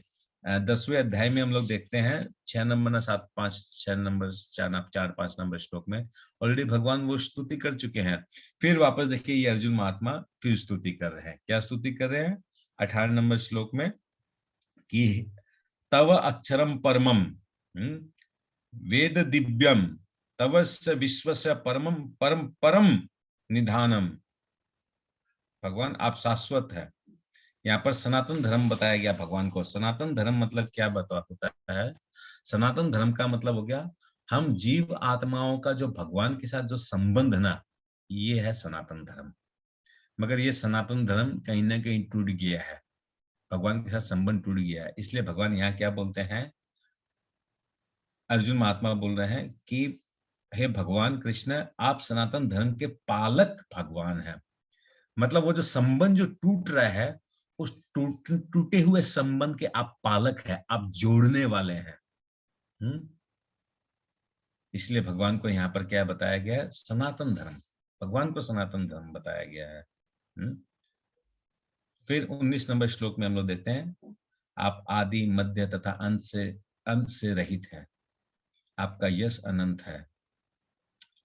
10वें अध्याय में हम लोग देखते हैं 6 नंबर ना 7 5 6 नंबर 4 5 नंबर श्लोक में ऑलरेडी भगवान वो स्तुति कर चुके हैं। फिर वापस देखिए ये अर्जुन महात्मा फिर स्तुति कर रहे हैं। क्या स्तुति कर रहे हैं? 18 नंबर श्लोक में कि तव अक्षरम परमम वेद दिव्यम तवस्य विश्वस्य परमम परम परम निधानम। भगवान आप शाश्वत है। यहाँ पर सनातन धर्म बताया गया भगवान को। सनातन धर्म मतलब क्या होता है? सनातन धर्म का मतलब हो गया हम जीव आत्माओं का जो भगवान के साथ जो संबंध ना, ये है सनातन धर्म। मगर ये सनातन धर्म कहीं ना कहीं टूट गया है, भगवान के साथ संबंध टूट गया है। इसलिए भगवान यहाँ क्या बोलते हैं? अर्जुन महात्मा बोल रहे हैं कि हे भगवान कृष्ण, आप सनातन धर्म के पालक भगवान हैं। मतलब वो जो संबंध जो टूट रहा है, उस टूटे हुए संबंध के आप पालक हैं, आप जोड़ने वाले हैं। इसलिए भगवान को यहाँ पर क्या बताया गया है? सनातन धर्म। भगवान को सनातन धर्म बताया गया है। फिर 19 नंबर श्लोक में हम लोग देखते हैं आप आदि मध्य तथा अंत से रहित है, आपका यश अनंत है,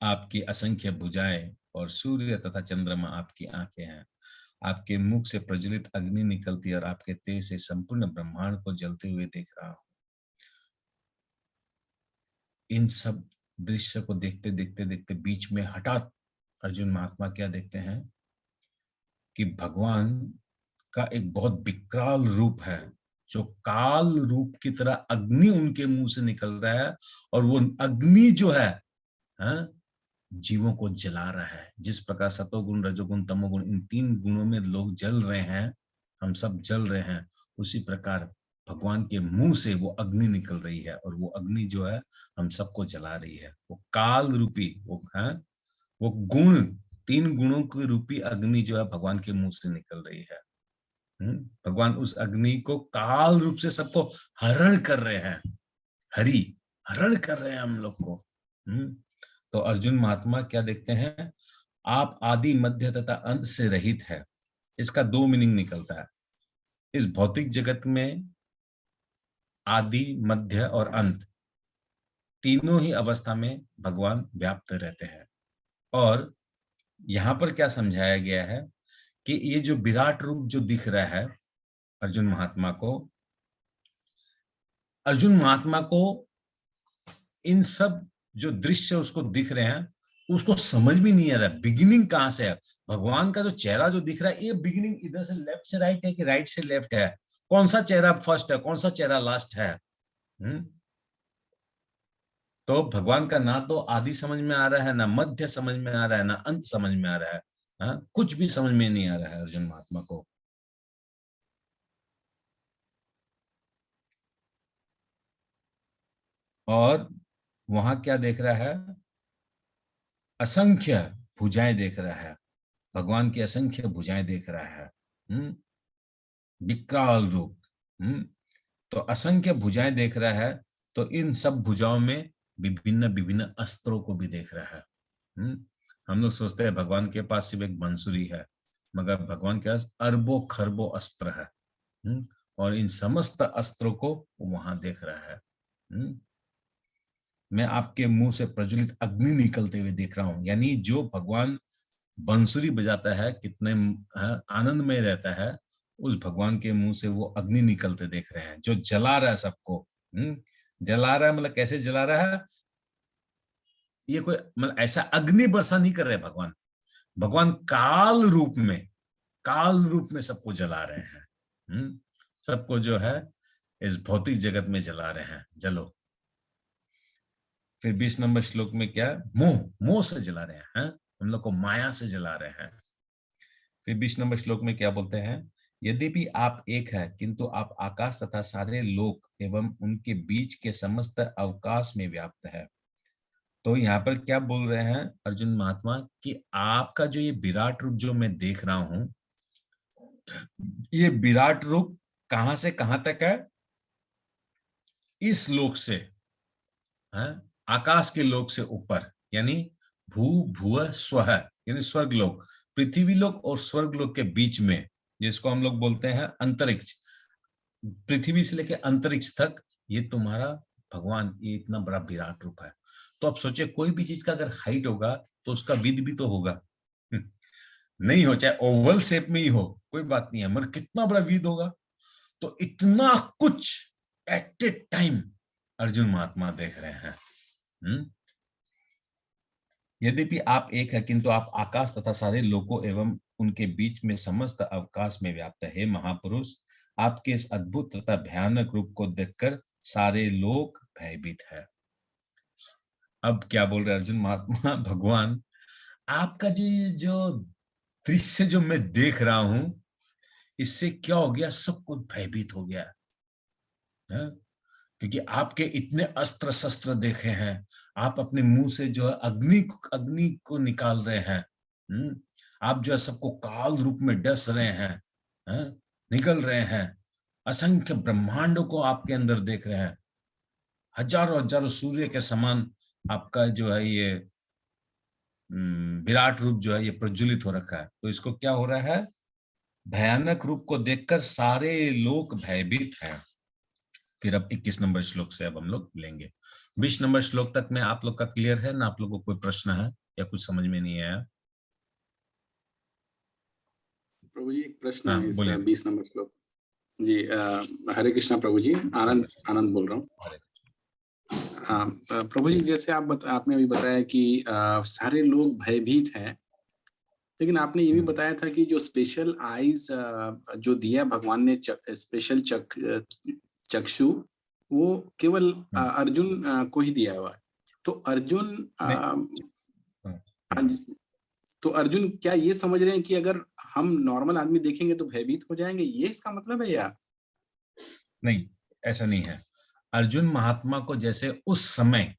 आपकी असंख्य भुजाएं और सूर्य तथा चंद्रमा आपकी आंखें हैं, आपके मुख से प्रज्वलित अग्नि निकलती है और आपके तेज से संपूर्ण ब्रह्मांड को जलते हुए देख रहा हूं। इन सब दृश्य को देखते देखते देखते बीच में हठात अर्जुन महात्मा क्या देखते हैं कि भगवान का एक बहुत विकराल रूप है, जो काल रूप की तरह अग्नि उनके मुंह से निकल रहा है, और वो अग्नि जो है जीवों को जला रहा है। जिस प्रकार सतोगुण रजोगुण तमोगुण इन 3 गुणों में लोग जल रहे हैं, हम सब जल रहे हैं, उसी प्रकार भगवान के मुंह से वो अग्नि निकल रही है, और वो अग्नि जो है हम सबको जला रही है। वो काल रूपी वो गुण 3 गुणों की रूपी अग्नि जो है भगवान के मुंह से निकल रही है। भगवान उस अग्नि को काल रूप से सबको हरण कर रहे हैं, हरण कर रहे हैं हम लोग को। तो अर्जुन महात्मा क्या देखते हैं? आप आदि मध्य तथा अंत से रहित है। इसका 2 मीनिंग निकलता है। इस भौतिक जगत में आदि मध्य और अंत तीनों ही अवस्था में भगवान व्याप्त रहते हैं। और यहाँ पर क्या समझाया गया है कि ये जो विराट रूप जो दिख रहा है अर्जुन महात्मा को इन सब जो दृश्य उसको दिख रहे हैं, उसको समझ भी नहीं आ रहा बिगिनिंग कहां से है। भगवान का जो चेहरा जो दिख रहा है, ये बिगिनिंग इधर से लेफ्ट से राइट है कि राइट से लेफ्ट है? कौन सा चेहरा फर्स्ट है, कौन सा चेहरा लास्ट है? तो भगवान का ना तो आदि समझ में आ रहा है, ना मध्य समझ में आ रहा है, ना अंत समझ में आ रहा है। कुछ भी समझ में नहीं आ रहा है अर्जुन महात्मा को। और वहां क्या देख रहा है? असंख्य भुजाएं देख रहा है, भगवान की असंख्य भुजाएं देख रहा है। विकराल रूप। तो असंख्य भुजाएं देख रहा है, तो इन सब भुजाओं में विभिन्न विभिन्न अस्त्रों को भी देख रहा है। हम लोग सोचते हैं भगवान के पास सिर्फ एक बंसुरी है, मगर भगवान के पास अरबों खरबों अस्त्र है। और इन समस्त अस्त्रों को वहां देख रहा है। मैं आपके मुंह से प्रज्वलित अग्नि निकलते हुए देख रहा हूं। यानी जो भगवान बंसुरी बजाता है, कितने आनंद में रहता है, उस भगवान के मुंह से वो अग्नि निकलते देख रहे हैं, जो जला रहा है सबको। जला रहा है मतलब कैसे जला रहा है? ये कोई मतलब ऐसा अग्नि वर्षा नहीं कर रहे भगवान। भगवान काल रूप में सबको जला रहे हैं। सबको जो है इस भौतिक जगत में जला रहे हैं। जलो। फिर 20 नंबर श्लोक में क्या? मोह से जला रहे हैं, हम लोग को माया से जला रहे हैं। फिर 20 नंबर श्लोक में क्या बोलते हैं? यद्यपि आप एक है, किंतु आप आकाश तथा सारे लोक एवं उनके बीच के समस्त अवकाश में व्याप्त है। तो यहाँ पर क्या बोल रहे हैं अर्जुन महात्मा कि आपका जो ये विराट रूप जो मैं देख रहा हूं, ये विराट रूप कहां से कहां तक है? इस लोक से है, आकाश के लोक से ऊपर, यानी भू भुव स्वः, यानी स्वर्ग लोक, पृथ्वी लोक और स्वर्ग लोक के बीच में, जिसको हम लोग बोलते हैं अंतरिक्ष, पृथ्वी से लेकर अंतरिक्ष तक, ये तुम्हारा भगवान, ये इतना बड़ा विराट रूप है। तो अब सोचे कोई भी चीज का अगर हाइट होगा तो उसका विद भी तो होगा। नहीं हो, चाहे ओवल शेप में ही हो, कोई बात नहीं है, मगर कितना बड़ा विद होगा। तो इतना कुछ एट ए टाइम अर्जुन महात्मा देख रहे हैं। यद्यपि आप एक है, किंतु आप आकाश तथा सारे लोकों एवं उनके बीच में समस्त अवकाश में व्याप्त है। महापुरुष, आपके इस अद्भुत तथा भयानक रूप को देखकर सारे लोग भयभीत है। अब क्या बोल रहे अर्जुन महात्मा, भगवान आपका जो दृश्य जो मैं देख रहा हूं, इससे क्या हो गया, सब कुछ भयभीत हो गया है? क्योंकि आपके इतने अस्त्र शस्त्र देखे हैं, आप अपने मुंह से जो है अग्नि को निकाल रहे हैं, आप जो है सबको काल रूप में डस रहे हैं, निकल रहे हैं, असंख्य ब्रह्मांडों को आपके अंदर देख रहे हैं, हजारों हजारों सूर्य के समान आपका जो है ये विराट रूप जो है ये प्रज्वलित हो रखा है। तो इसको क्या हो रहा है, भयानक रूप को देखकर सारे लोग भयभीत हैं। फिर अब 21 नंबर श्लोक से अब हम लोग लेंगे। 20 नंबर श्लोक तक में आप लोग का क्लियर है ना? आप लोगों को कोई प्रश्न है या कुछ समझ में नहीं आया?
प्रभु जी एक प्रश्न
हाँ,
है इस
बोलिए।
20 नंबर श्लोक जी। हरे कृष्णा प्रभु जी, आनंद बोल रहा हूँ। प्रभु जी जैसे आपने अभी बताया कि सारे लोग भयभीत हैं, लेकिन आपने ये भी बताया था कि जो स्पेशल आईज जो दिया भगवान ने, स्पेशल चक्षु, वो केवल अर्जुन को ही दिया हुआ है। तो अर्जुन तो अर्जुन क्या ये समझ रहे हैं कि अगर हम नॉर्मल आदमी देखेंगे तो भयभीत हो जाएंगे, ये इसका मतलब है या
नहीं? ऐसा नहीं है। अर्जुन महात्मा को जैसे उस समय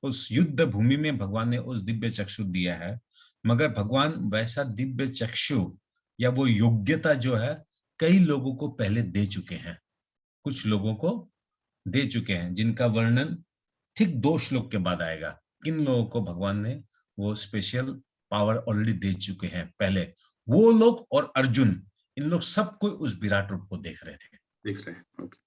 उस युद्ध भूमि में भगवान ने उस दिव्य चक्षु दिया है, मगर भगवान वैसा दिव्य चक्षु या वो योग्यता जो है कई लोगों को पहले दे चुके हैं, कुछ लोगों को दे चुके हैं, जिनका वर्णन ठीक 2 श्लोक के बाद आएगा। किन लोगों को भगवान ने वो स्पेशल पावर ऑलरेडी दे चुके हैं पहले, वो लोग और अर्जुन, इन लोग सब कोई उस विराट रूप को देख रहे थे।
देख रहे हैं? ओके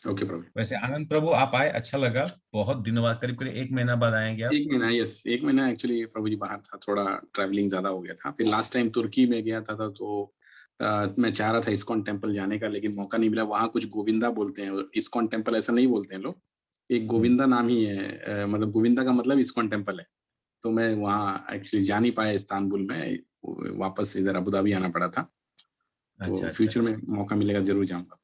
ओके प्रभु।
वैसे आनंद प्रभु आप आए, अच्छा लगा, बहुत दिनों बाद, करीब करीब 1 महीना बाद आएंगे आप।
1 महीना, यस 1 महीना एक्चुअली प्रभु जी बाहर था, थोड़ा ट्रैवलिंग ज्यादा हो गया था। फिर लास्ट टाइम तुर्की में गया था तो मैं चाह रहा था इस्कॉन टेम्पल जाने का, लेकिन मौका नहीं मिला। वहाँ कुछ गोविंदा बोलते हैं, इस्कॉन टेम्पल ऐसा नहीं बोलते हैं लोग, एक गोविंदा नाम ही है, मतलब गोविंदा का मतलब इस्कॉन टेम्पल है। तो मैं वहाँ एक्चुअली जा नहीं पाया इस्तांबुल में, वापस इधर अबू धाबी आना पड़ा था। तो फ्यूचर में मौका मिलेगा जरूर जाऊंगा।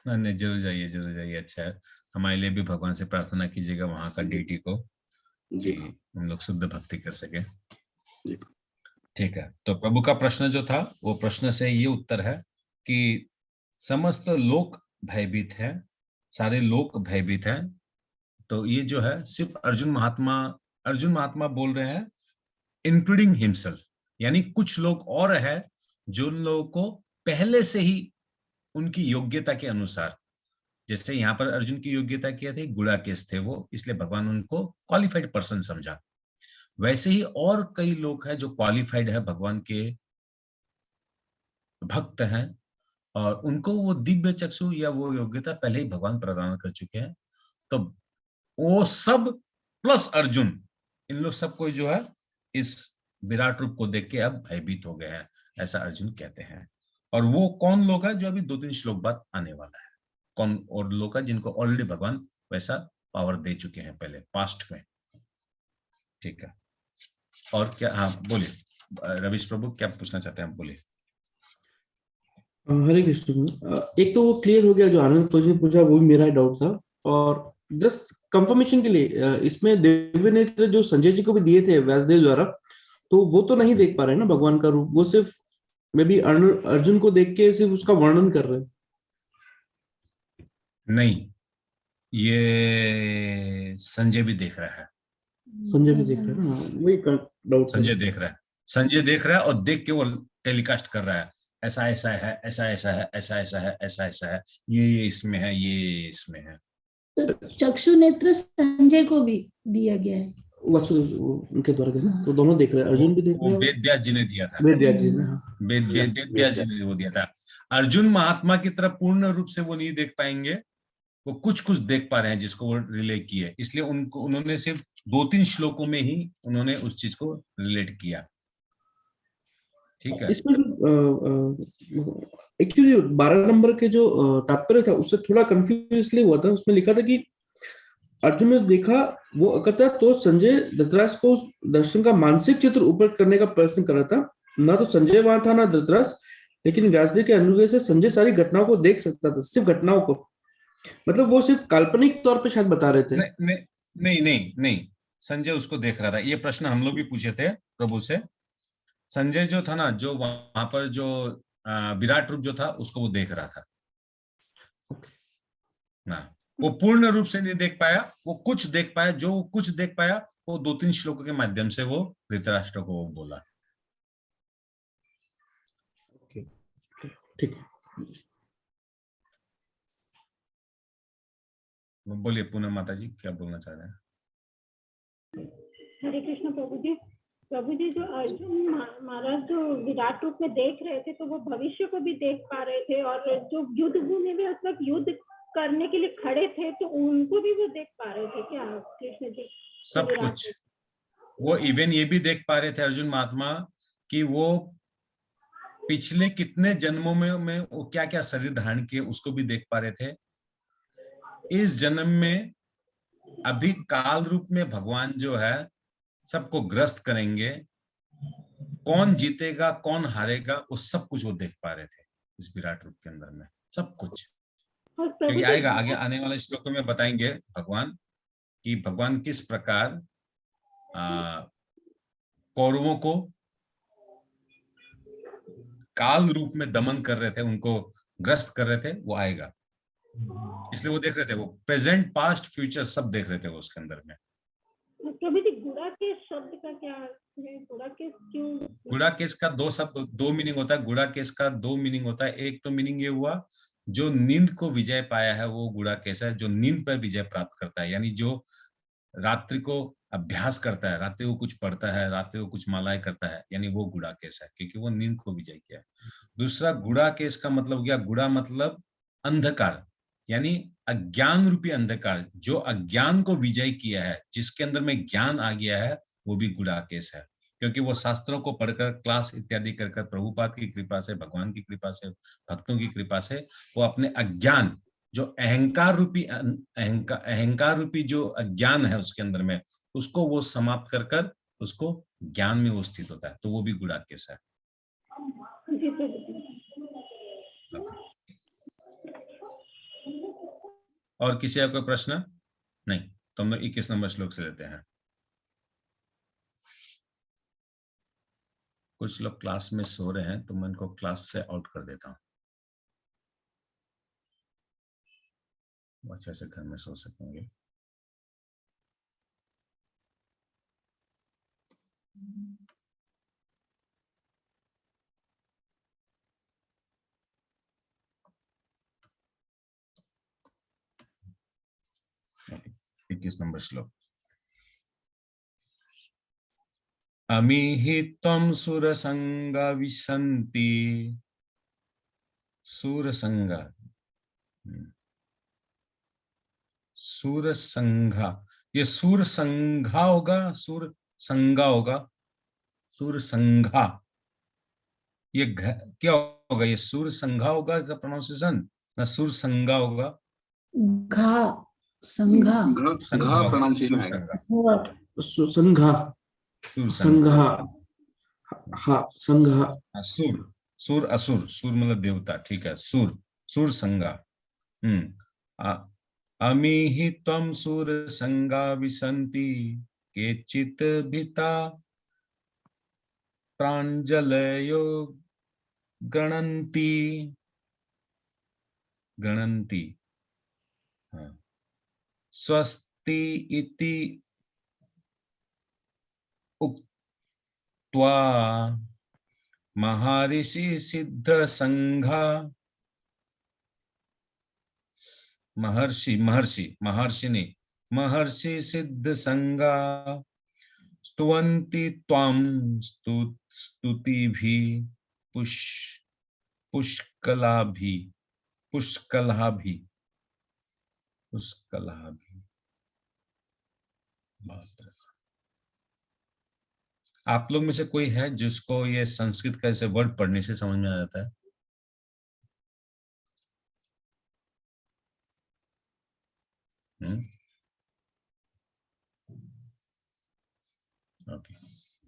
नहीं, जरूर जाइए, जरूर जाइए। अच्छा है, हमारे लिए भी भगवान से प्रार्थना कीजिएगा वहां का डेटी को, कि हम लोग शुद्ध भक्ति कर सके। ठीक है, तो प्रभु का प्रश्न जो था वो प्रश्न से ये उत्तर है कि समस्त लोग भयभीत हैं, सारे लोग भयभीत हैं। तो ये जो है सिर्फ अर्जुन महात्मा बोल रहे हैं, इंक्लूडिंग हिमसेल्फ, यानी कुछ लोग और है जो लोगों को पहले से ही उनकी योग्यता के अनुसार, जैसे यहाँ पर अर्जुन की योग्यता क्या थी, गुणाकेश थे वो, इसलिए भगवान उनको क्वालिफाइड पर्सन समझा। वैसे ही और कई लोग हैं जो क्वालिफाइड है, भगवान के भक्त हैं, और उनको वो दिव्य चक्षु या वो योग्यता पहले ही भगवान प्रदान कर चुके हैं। तो वो सब प्लस अर्जुन, इन लोग सबको जो है इस विराट रूप को देख के अब भयभीत हो गए हैं, ऐसा अर्जुन कहते हैं। और वो कौन लोग है जो अभी 2-3 श्लोक बाद आने वाला है, कौन और लोग है जिनको ऑलरेडी भगवान वैसा पावर दे चुके हैं पहले पास्ट में। ठीक है, और क्या? हाँ बोलिए रवीश प्रभु, क्या पूछना चाहते हैं आप, बोलिए।
हरे कृष्ण। एक तो वो क्लियर हो गया जो आनंद प्रभु ने पूछा, वो भी मेरा डाउट था। और जस्ट कंफर्मेशन के लिए, इसमें दिव्य नेत्र जो संजय जी को भी दिए थे व्यासदेव द्वारा, तो वो तो नहीं देख पा रहे हैं ना भगवान का रूप, वो सिर्फ मे बी अर्जुन को देख के सिर्फ उसका वर्णन कर रहे हैं।
नहीं, ये संजय भी देख रहा है,
संजय भी देख रहे हैं ना, वही डाउट।
संजय देख रहा है, संजय देख रहा है और देख के वो टेलीकास्ट कर रहा है, ऐसा ऐसा है, ऐसा ऐसा है, ऐसा ऐसा है, ऐसा ऐसा है, ये इसमें है, ये इसमें है।
तो चक्षु नेत्र संजय को भी दिया गया है,
वसु उनके द्वारा दिया, तो दोनों देख रहे हैं, अर्जुन भी देख रहे
वो
हैं,
वेद व्यास जी ने दिया था।
वेद व्यास जी ने, हाँ।
वेद व्यास जी ने वो दिया था। अर्जुन महात्मा की तरफ पूर्ण रूप से वो नहीं देख पाएंगे, वो कुछ कुछ देख पा रहे हैं जिसको वो रिले किए, इसलिए उनको उन्होंने सिर्फ 2-3 श्लोकों में ही उन्होंने उस चीज को रिलेट किया। ठीक है।
इसमें एक्चुअली 12 नंबर के जो तात्पर्य था उससे थोड़ा कंफ्यूज इसलिए हुआ था, उसमें लिखा था कि अर्जुन ने देखा वो कहता तो संजय धृतराष्ट्र को उस दर्शन का मानसिक चित्र उपलब्ध करने का प्रयत्न कर रहा था, ना तो संजय वहां था ना धृतराष्ट्र, लेकिन व्यासदेव के अनुग्रह से संजय सारी घटनाओं को देख सकता था, सिर्फ घटनाओं को, मतलब वो सिर्फ काल्पनिक तौर पे शायद बता रहे थे।
नहीं, संजय उसको देख रहा था। ये प्रश्न हम लोग भी पूछे थे प्रभु से। संजय जो था ना, जो वहां पर जो विराट रूप जो था उसको वो देख रहा था ना, वो पूर्ण रूप से नहीं देख पाया, वो कुछ देख पाया, जो कुछ देख पाया वो 2-3 श्लोकों के माध्यम से वो धृतराष्ट्र को बोला।
ठीक है,
बोलिए पूनम माता जी, क्या बोलना चाह रहे हैं?
हरे कृष्ण प्रभु जी जो अर्जुन महाराज जो विराट रूप में देख रहे थे, तो वो भविष्य को भी देख पा रहे थे, और जो युद्ध भूमि में उस वक्त युद्ध करने के लिए खड़े थे तो उनको भी वो देख पा रहे थे क्या कृष्ण जी?
सब कुछ वो इवन ये भी देख पा रहे थे अर्जुन महात्मा कि वो पिछले कितने जन्मों में वो क्या क्या शरीर धारण किए उसको भी देख पा रहे थे। इस जन्म में अभी काल रूप में भगवान जो है सबको ग्रस्त करेंगे, कौन जीतेगा कौन हारेगा वो सब कुछ वो देख पा रहे थे इस विराट रूप के अंदर में, सब कुछ। क्योंकि आएगा आगे आने वाले श्लोकों में बताएंगे भगवान कि भगवान किस प्रकार कौरवों को काल रूप में दमन कर रहे थे, उनको ग्रस्त कर रहे थे, वो आएगा। इसलिए वो देख रहे थे, वो प्रेजेंट पास्ट फ्यूचर सब देख रहे थे वो उसके अंदर में।
प्रभु जी गुड़ा केस शब्द का क्या है? गुड़ा केस क्यों?
गुड़ा केस का दो मीनिंग होता है। गुड़ा केस का 2 मीनिंग होता है। एक तो मीनिंग ये हुआ जो नींद को विजय पाया है वो गुड़ा केस है, जो नींद पर विजय प्राप्त करता है, यानी जो रात्रि को अभ्यास करता है, रात्रि को कुछ पढ़ता है, रात्रि को कुछ मालाएं करता है, यानी वो गुड़ा केस है, क्योंकि वो नींद को विजय किया है। दूसरा गुड़ा केस का मतलब गया, गुड़ा मतलब अंधकार, यानी अज्ञान रूपी अंधकार, जो अज्ञान को विजय किया है, जिसके अंदर में ज्ञान आ गया है, वो भी गुड़ा केस है। क्योंकि वो शास्त्रों को पढ़कर क्लास इत्यादि कर प्रभुपाद की कृपा से, भगवान की कृपा से, भक्तों की कृपा से वो अपने अज्ञान, जो अहंकार रूपी जो अज्ञान है उसके अंदर में, उसको वो समाप्त कर उसको ज्ञान में वो स्थित होता है, तो वो भी गुड़ा केस है। और किसी का कोई प्रश्न? नहीं, तो हम लोग 21 नंबर श्लोक से लेते हैं। कुछ लोग क्लास में सो रहे हैं तो मैं इनको क्लास से आउट कर देता हूँ, अच्छे से घर में सो सकेंगे। इक्कीस नंबर श्लोक। अमीहि त्वं सुरसंगा विशन्ति, सुरसंगा, सुरसंघा, ये सुरसंघा होगा, सुरसंगा होगा, सुरसंघा, ये क्या होगा? ये सुरसंघा होगा इसका प्रोनाउंसिएशन, ना सुरसंगा होगा?
घा संघा,
घा प्रोनाउंसिएशन आएगा,
संघा, संघा, हाँ संघा,
सुर, सुर असुर, सुर मतलब देवता, ठीक है, सुर, सुर संगा। अमीहि त्वं सुर संगा विशन्ति, केचित् भीता प्राञ्जलयो गणन्ति, गणन्ति, स्वस्ति इति उक्त्वा महर्षि सिद्ध संघा, महर्षि महर्षि महर्षि नहीं, महर्षि सिद्ध संगा स्तुवन्ति त्वां स्तुति भी पुष्कला भी पुष्कला भी पुष्कला भी। आप लोग में से कोई है जिसको ये संस्कृत का ऐसे वर्ड पढ़ने से समझ में आ जाता है? ओके,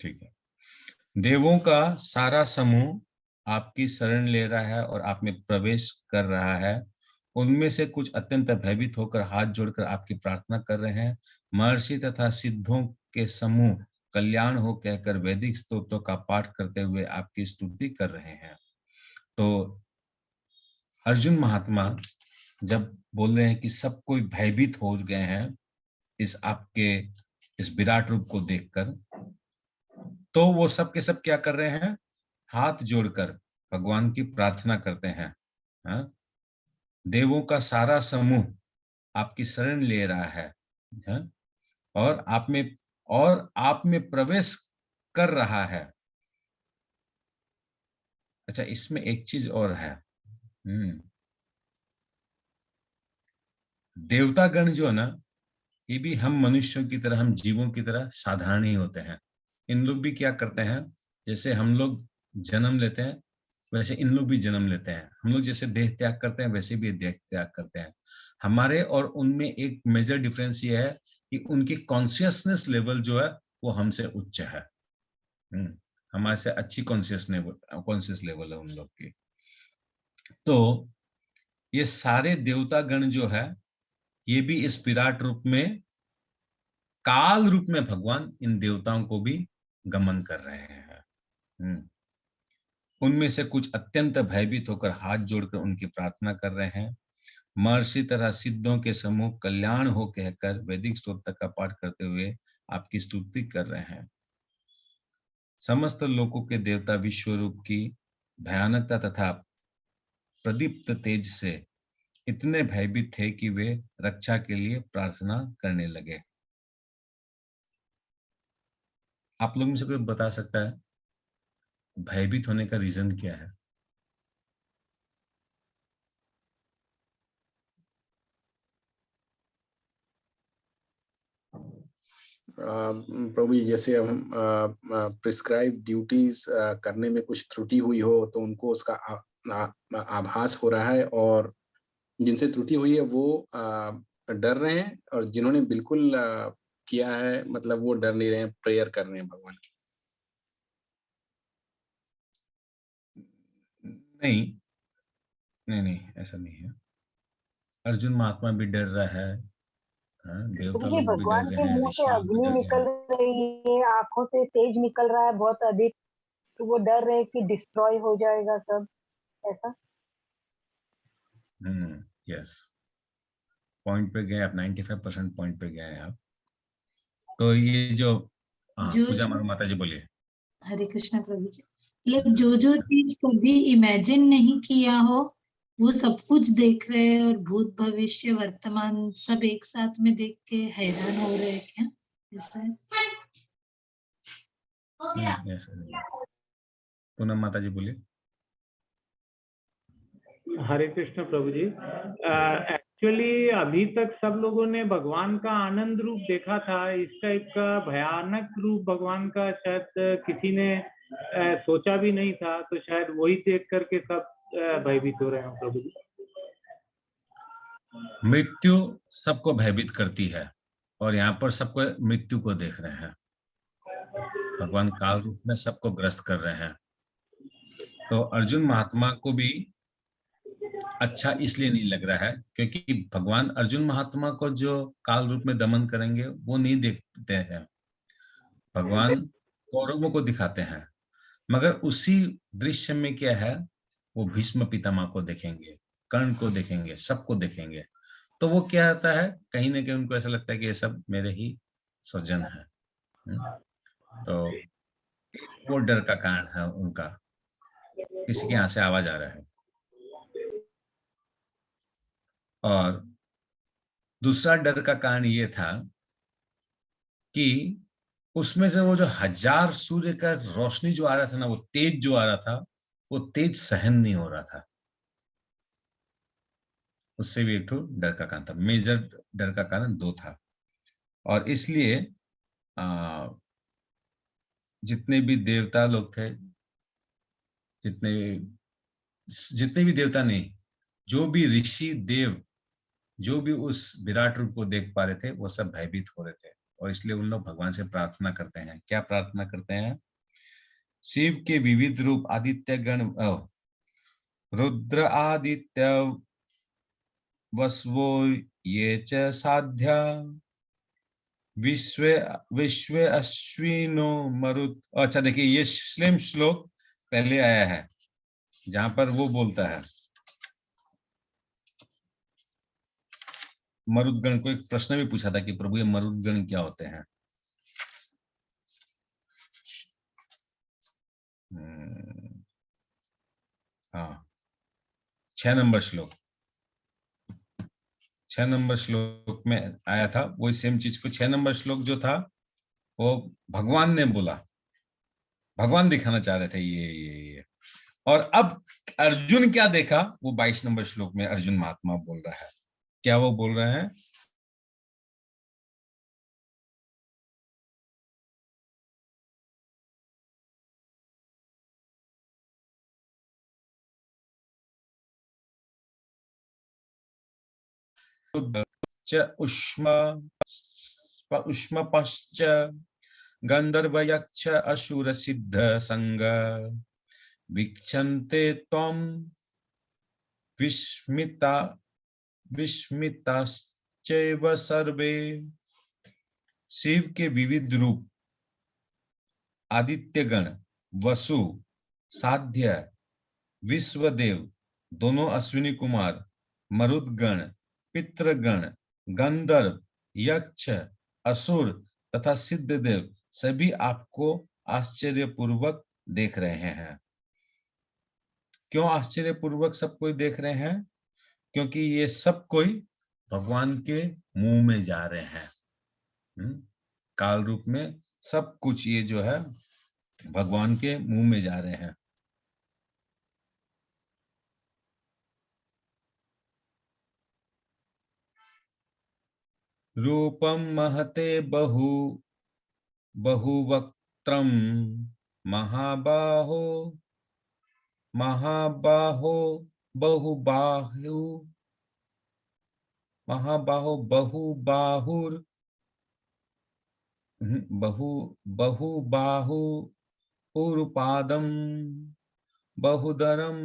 ठीक है। देवों का सारा समूह आपकी शरण ले रहा है और आप में प्रवेश कर रहा है। उनमें से कुछ अत्यंत भयभीत होकर हाथ जोड़कर आपकी प्रार्थना कर रहे हैं। महर्षि तथा सिद्धों के समूह कल्याण हो कहकर वैदिक स्तोत्रों का पाठ करते हुए आपकी स्तुति कर रहे हैं। तो अर्जुन महात्मा जब बोल रहे हैं कि सब कोई भयभीत हो गए हैं इस आपके इस विराट रूप को देखकर, तो वो सब के सब क्या कर रहे हैं? हाथ जोड़कर भगवान की प्रार्थना करते हैं। हाँ? देवों का सारा समूह आपकी शरण ले रहा है, हाँ? और आप में प्रवेश कर रहा है। अच्छा, इसमें एक चीज और है। देवतागण जो है ना, ये भी हम मनुष्यों की तरह, हम जीवों की तरह साधारण ही होते हैं। इन लोग भी क्या करते हैं, जैसे हम लोग जन्म लेते हैं वैसे इन लोग भी जन्म लेते हैं। हम लोग जैसे देह त्याग करते हैं वैसे भी देह त्याग करते हैं। हमारे और उनमें एक मेजर डिफरेंस ये है कि उनकी कॉन्शियसनेस लेवल जो है वो हमसे उच्च है। हमारे से अच्छी कॉन्शियस लेवल है उन लोग की। तो ये सारे देवता गण जो है ये भी इस विराट रूप में, काल रूप में भगवान इन देवताओं को भी गमन कर रहे हैं। उनमें से कुछ अत्यंत भयभीत होकर हाथ जोड़कर उनकी प्रार्थना कर रहे हैं। महर्षि तरह सिद्धों के समूह कल्याण हो कहकर वैदिक स्तोत्र का पाठ करते हुए आपकी स्तुति कर रहे हैं। समस्त लोकों के देवता विश्व रूप की भयानकता तथा प्रदीप्त तेज से इतने भयभीत थे कि वे रक्षा के लिए प्रार्थना करने लगे। आप लोगों में से कोई बता सकता है भयभीत होने का रीजन क्या है?
प्रभु जी, जैसे हम प्रिस्क्राइब ड्यूटीज करने में कुछ त्रुटि हुई हो तो उनको उसका आभास हो रहा है, और जिनसे त्रुटि हुई है वो डर रहे हैं, और जिन्होंने बिल्कुल किया है मतलब वो डर नहीं रहे हैं, प्रेयर कर रहे हैं भगवान की।
नहीं, ऐसा नहीं है। अर्जुन महात्मा भी डर रहा है, देवता लोग भी डर रहे हैं,
मुंह से
ऋषि लोग भी
अग्नि
डर
निकल
रहे हैं।
रही है, आंखों से तेज निकल रहा है बहुत अधिक, तो वो डर रहे कि डिस्ट्रॉय हो जाएगा सब, ऐसा।
यस, पॉइंट पे गए आप, 95% पॉइंट पे गए आप। तो ये जो पूजा माता जी बोलिए।
हरे कृष्णा प्रभु जी। मतलब जो चीज कभी इमेजिन नहीं किया हो वो सब कुछ देख रहे हैं, और भूत भविष्य वर्तमान सब एक साथ में देख के हैरान हो रहे हैं क्या? ऐसा है?
पूनम माता जी बोलिए।
हरे कृष्ण प्रभु जी। एक्चुअली अभी तक सब लोगों ने भगवान का आनंद रूप देखा था, इस टाइप का भयानक रूप भगवान का शायद किसी ने सोचा भी नहीं था, तो शायद वही देख करके सब भयभीत हो रहे हैं प्रभु जी।
मृत्यु सबको भयभीत करती है और यहाँ पर सबको मृत्यु को देख रहे हैं। भगवान काल रूप में सबको ग्रस्त कर रहे हैं। तो अर्जुन महात्मा को भी अच्छा इसलिए नहीं लग रहा है क्योंकि भगवान अर्जुन महात्मा को जो काल रूप में दमन करेंगे वो नहीं देखते हैं। भगवान कौरवों को दिखाते हैं, मगर उसी दृश्य में क्या है, वो भीष्म पितामह को देखेंगे, कर्ण को देखेंगे, सबको देखेंगे। तो वो क्या आता है, कहीं ना कहीं उनको ऐसा लगता है कि ये सब मेरे ही स्वजन है। तो वो डर का कारण है उनका। किसी के यहाँ से आवाज आ रहा है। और दूसरा डर का कारण ये था कि उसमें से वो जो 1000 सूर्य का रोशनी जो आ रहा था ना, वो तेज जो आ रहा था, वो तेज सहन नहीं हो रहा था। उससे भी एक तो डर का कारण था। मेजर डर का कारण 2 था। और इसलिए जितने भी देवता लोग थे, जितने भी देवता नहीं, जो भी ऋषि देव जो भी उस विराट रूप को देख पा रहे थे, वो सब भयभीत हो रहे थे। और इसलिए उन लोग भगवान से प्रार्थना करते हैं। क्या प्रार्थना करते हैं? शिव के विविध रूप आदित्य गण, रुद्र आदित्य वसवो ये च साध्या, विश्व अश्विनो मरुत। अच्छा देखिए, ये सेम श्लोक पहले आया है जहां पर वो बोलता है, मरुदगण को एक प्रश्न भी पूछा था कि प्रभु ये मरुदगण क्या होते हैं। हाँ, 6 नंबर श्लोक, 6 नंबर श्लोक में आया था। वही सेम चीज को 6 नंबर श्लोक जो था वो भगवान ने बोला, भगवान दिखाना चाह रहे थे ये। और अब अर्जुन क्या देखा, वो 22 नंबर श्लोक में अर्जुन महात्मा बोल रहा है। क्या वो बोल रहे हैं? उष्म पश्च गंधर्व यक्ष असुर सिद्ध संग वीक्षन्ते त्वं विस्मिताश्चैव सर्वे। शिव के विविध रूप आदित्यगण, वसु, साध्य, विश्वदेव, दोनों अश्विनी कुमार, मरुदगण, पितृगण, गंधर्व, यक्ष, असुर तथा सिद्धदेव सभी आपको आश्चर्यपूर्वक देख रहे हैं। क्यों आश्चर्यपूर्वक सब कोई देख रहे हैं? क्योंकि ये सब कोई भगवान के मुंह में जा रहे हैं। काल रूप में सब कुछ ये जो है भगवान के मुंह में जा रहे हैं। रूपम महते बहुवक्त्रम महाबाहो बहुबाहुरुपादम बहुदरम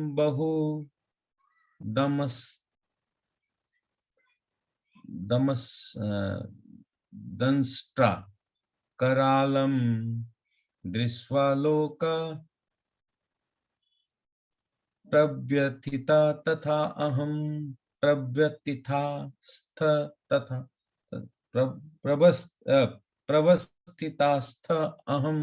दंष्ट्रा करालम दृष्ट्वा लोक प्रव्यथिता तथा अहम प्रव्यथितास्थ तथा प्रवस्थितास्थ अहम।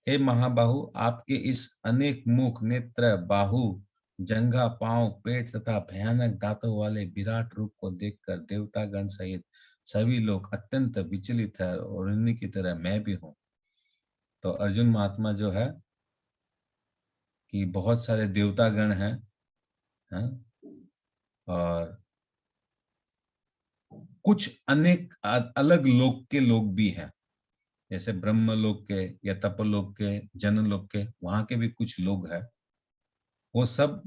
हे महाबाहु, आपके इस अनेक मुख, नेत्र, बाहु, जंघा, पांव, पेट तथा भयानक दांतों वाले विराट रूप को देखकर देवतागण सहित सभी लोग अत्यंत विचलित है और उन्हीं की तरह मैं भी हूं। तो अर्जुन महात्मा जो है कि बहुत सारे देवतागण हैं, और कुछ अनेक अलग लोक के लोग भी हैं, जैसे ब्रह्म लोक के या तपलोक के, जन लोक के, वहां के भी कुछ लोग हैं। वो सब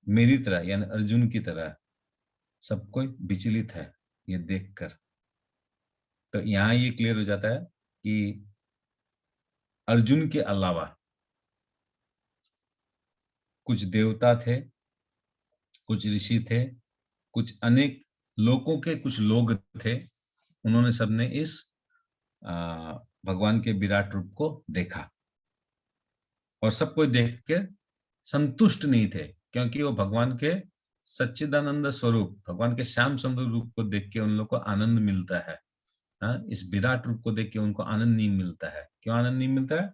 मेरी तरह यानी अर्जुन की तरह सब कोई विचलित है ये देखकर। तो यहाँ ये क्लियर हो जाता है कि अर्जुन के अलावा कुछ देवता थे, कुछ ऋषि थे, कुछ अनेक लोकों के कुछ लोग थे। उन्होंने सबने इस भगवान के विराट रूप को देखा और सब कोई देख के संतुष्ट नहीं थे, क्योंकि वो भगवान के सच्चिदानंद स्वरूप, भगवान के श्याम सुंदर रूप को देख के उन लोग को आनंद मिलता है। इस विराट रूप को देख के उनको आनंद नहीं मिलता है। क्यों आनंद नहीं मिलता है?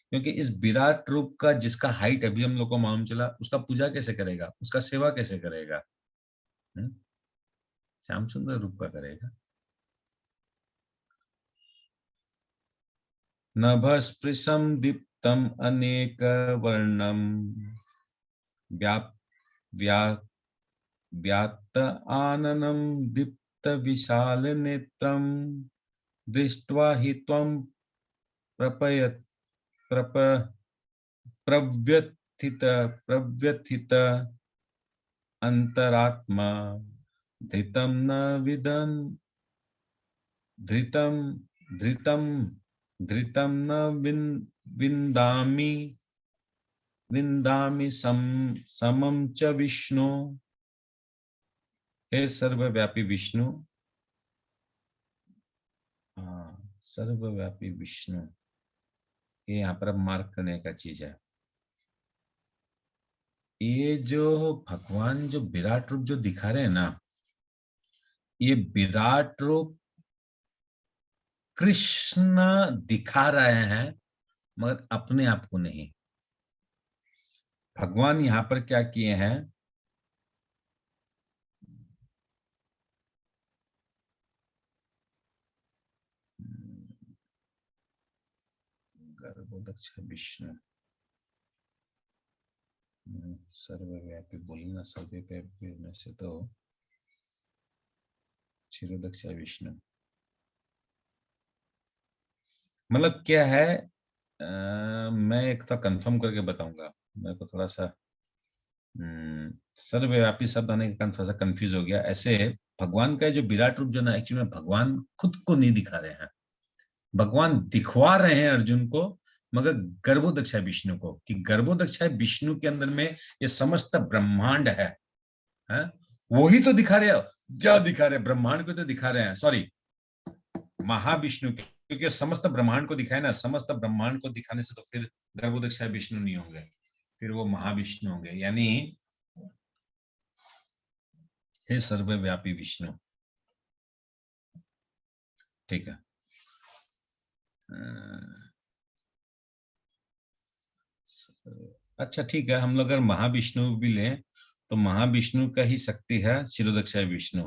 क्योंकि इस विराट रूप का जिसका हाइट अभी हम लोग को मालूम चला, उसका पूजा कैसे करेगा, उसका सेवा कैसे करेगा? श्याम सुंदर रूप का करेगा। नभस्पृशं दीप्तम अनेक वर्णम व्यात्त आननं दीप्त विशाल नेत्रम दृष्ट्वा हि त्वं प्रव्यथित अंतरात्मा धृतं न विन्दामि समं च विष्णु। हे सर्वव्यापी विष्णु, सर्वव्यापी विष्णु, ये यहाँ पर मार्क करने का चीज है। ये जो भगवान जो विराट रूप जो दिखा रहे हैं ना, ये विराट रूप कृष्ण दिखा रहे हैं, मगर अपने आप को नहीं। भगवान यहाँ पर क्या किए हैं, गर्भोदक्ष विष्णु, सर्वव्यापी बोली ना, सर्वव्यापी में से तो क्षीरोदक्ष विष्णु मतलब क्या है। मैं एक तो कंफर्म करके बताऊंगा, मेरे को थोड़ा सा सर्वव्यापी शब्द आने के कारण थोड़ा सा कंफ्यूज हो गया। ऐसे भगवान का जो विराट रूप जो ना, एक्चुअली में भगवान खुद को नहीं दिखा रहे हैं, भगवान दिखवा रहे हैं अर्जुन को, मगर गर्भोदक्षा विष्णु को, कि गर्भोदक्षा विष्णु के अंदर में ये समस्त ब्रह्मांड है, वो ही तो दिखा रहे हैं। क्या दिखा रहे हैं? ब्रह्मांड को तो दिखा रहे हैं, सॉरी महाविष्णु, क्योंकि समस्त ब्रह्मांड को दिखाए ना, समस्त ब्रह्मांड को दिखाने से तो फिर गर्भोदक्षा विष्णु नहीं होंगे, फिर वो महाविष्णु होंगे। यानी हे सर्वव्यापी विष्णु, ठीक है। अच्छा ठीक है, हम लोग अगर महाविष्णु भी लें तो महाविष्णु का ही शक्ति है क्षीरोदक्ष विष्णु,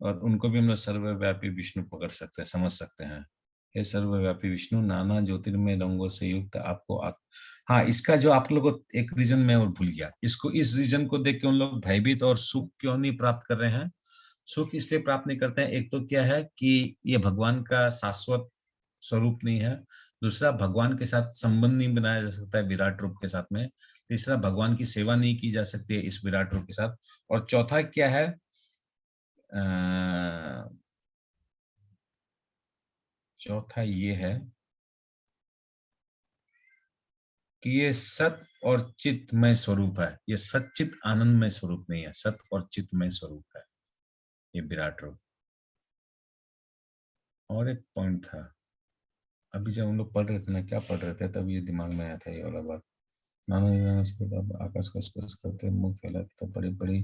और उनको भी हम लोग सर्वव्यापी विष्णु पकड़ सकते हैं, समझ सकते हैं। हे सर्वव्यापी विष्णु, नाना ज्योतिर्मय रंगों से युक्त आपको हाँ, इसका जो आप लोग एक रीजन में और भूल गया, इसको इस रीजन को देख के उन लोग भयभीत और सुख क्यों नहीं प्राप्त कर रहे हैं? सुख इसलिए प्राप्त नहीं करते हैं, एक तो क्या है कि ये भगवान का शाश्वत स्वरूप नहीं है, दूसरा भगवान के साथ संबंध नहीं बनाया जा सकता है विराट रूप के साथ में, तीसरा भगवान की सेवा नहीं की जा सकती है इस विराट रूप के साथ, और चौथा क्या है, चौथा ये है कि ये सत और चित्तमय स्वरूप है, ये सच्चित आनंदमय स्वरूप नहीं है, सत और चित्तमय स्वरूप है ये विराट रूप। और एक पॉइंट था, अभी जब हम लोग पढ़ रहे थे ना, क्या पढ़ रहे थे, तब ये दिमाग में आया था ये वाला बात। नाना आकाश का स्पर्श करते, मुंह फैलाते तो बड़ी बड़ी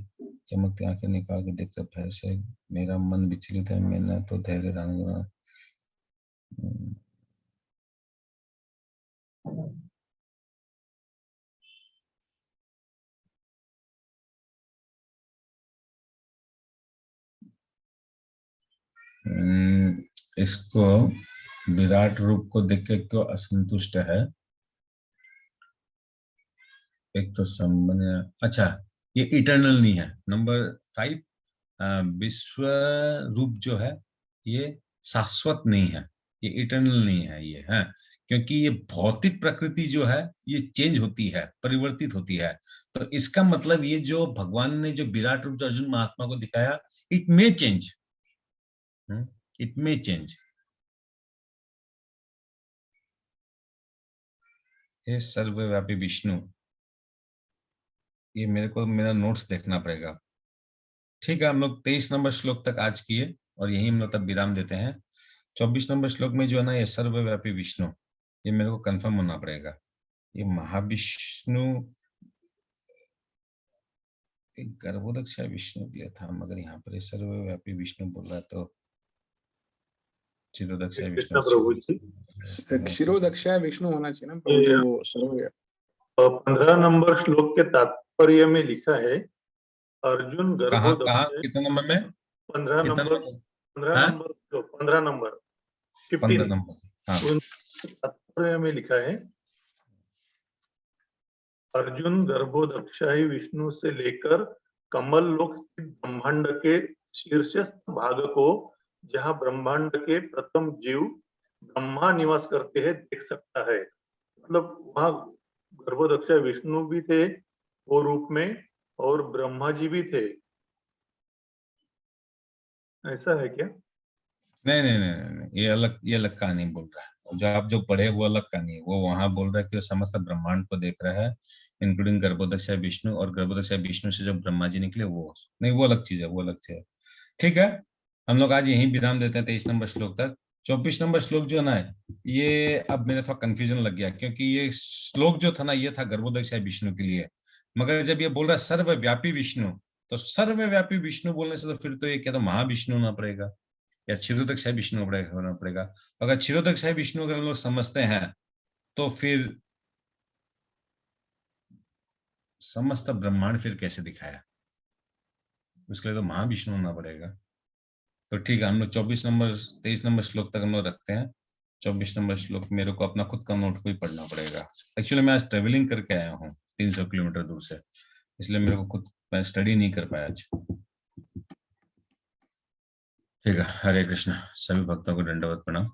चमकती आंखें निकाल के देखते भय से मेरा मन विचलित है, मैंने तो धैर्य धारण। इसको विराट रूप को देख के क्यों असंतुष्ट है, एक तो संबंध, अच्छा ये इटर्नल नहीं है। नंबर 5, विश्व रूप जो है ये शाश्वत नहीं है, ये इटर्नल नहीं है, ये है क्योंकि ये भौतिक प्रकृति जो है ये चेंज होती है, परिवर्तित होती है। तो इसका मतलब ये जो भगवान ने जो विराट रूप जो अर्जुन महात्मा को दिखाया, it may change, it may change. हे सर्वव्यापी विष्णु, ये मेरे को मेरा नोट्स देखना पड़ेगा। ठीक है, हम लोग 23 नंबर श्लोक तक आज किए और यही हम लोग तब विराम देते हैं। 24 नंबर श्लोक में जो है ना, ये सर्वव्यापी विष्णु, ये मेरे को कंफर्म होना पड़ेगा। ये महाविष्णु गर्भोदक्ष विष्णु दिया था, मगर यहाँ पर सर्वव्यापी विष्णु बोल रहा है तो क्षीरोदक्ष विष्णु,
क्षीरोदक्ष विष्णु होना चाहिए ना प्रभु। वो सर्वव्यापी
15 नंबर श्लोक के तात्पर्य में लिखा है अर्जुन
कहाँ कितने नंबर में?
15
कितना
नंबर
नंबर?
15
हाँ?
Number 15 number
15
15
number. हाँ,
तात्पर्य में लिखा है, अर्जुन गर्भोदक्षाई विष्णु से लेकर कमल लोक स्थित ब्रह्मांड के शीर्षस्थ भाग को, जहाँ ब्रह्मांड के प्रथम जीव ब्रह्मा निवास करते हैं, देख सकता है। मतलब वहाँ गर्भोदक्षा विष्णु भी थे वो रूप में, और ब्रह्मा जी भी थे, ऐसा है क्या?
नहीं नहीं नहीं नहीं, ये अलग कहानी बोल रहा है। जो आप जो पढ़े वो अलग कहानी है। वो वहां बोल रहा है कि वो समस्त ब्रह्मांड को देख रहा है, इंक्लूडिंग गर्भोदक्षा विष्णु, और गर्भोदक्षा विष्णु से जो ब्रह्मा जी निकले वो नहीं, वो अलग चीज है, वो अलग चीज है। ठीक है, हम लोग आज यहीं विराम देते हैं 23 नंबर श्लोक तक। 24 नंबर श्लोक जो ना है, ये अब मेरे थोड़ा कंफ्यूजन लग गया, क्योंकि ये श्लोक जो था ना, ये था गर्भोदक्षा विष्णु के लिए, मगर जब ये बोल रहा है सर्वव्यापी विष्णु, तो सर्वव्यापी विष्णु बोलने से तो फिर तो ये क्या, तो महाविष्णु होना पड़ेगा या क्षीरोदक्षाई विष्णु होना पड़ेगा। अगर क्षीरोदक्षाई विष्णु अगर हम लोग समझते हैं, तो फिर समस्त ब्रह्मांड फिर कैसे दिखाया, उसके लिए तो महाविष्णु होना पड़ेगा। तो ठीक है, हम लोग 24 नंबर 23 नंबर श्लोक तक हम लोग रखते हैं। 24 नंबर श्लोक मेरे को अपना खुद का नोट को ही पढ़ना पड़ेगा। एक्चुअली मैं आज ट्रेवलिंग करके आया हूँ 300 किलोमीटर दूर से, इसलिए मेरे को खुद मैं स्टडी नहीं कर पाया आज। ठीक है, हरे कृष्ण, सभी भक्तों को दंडवत प्रणाम।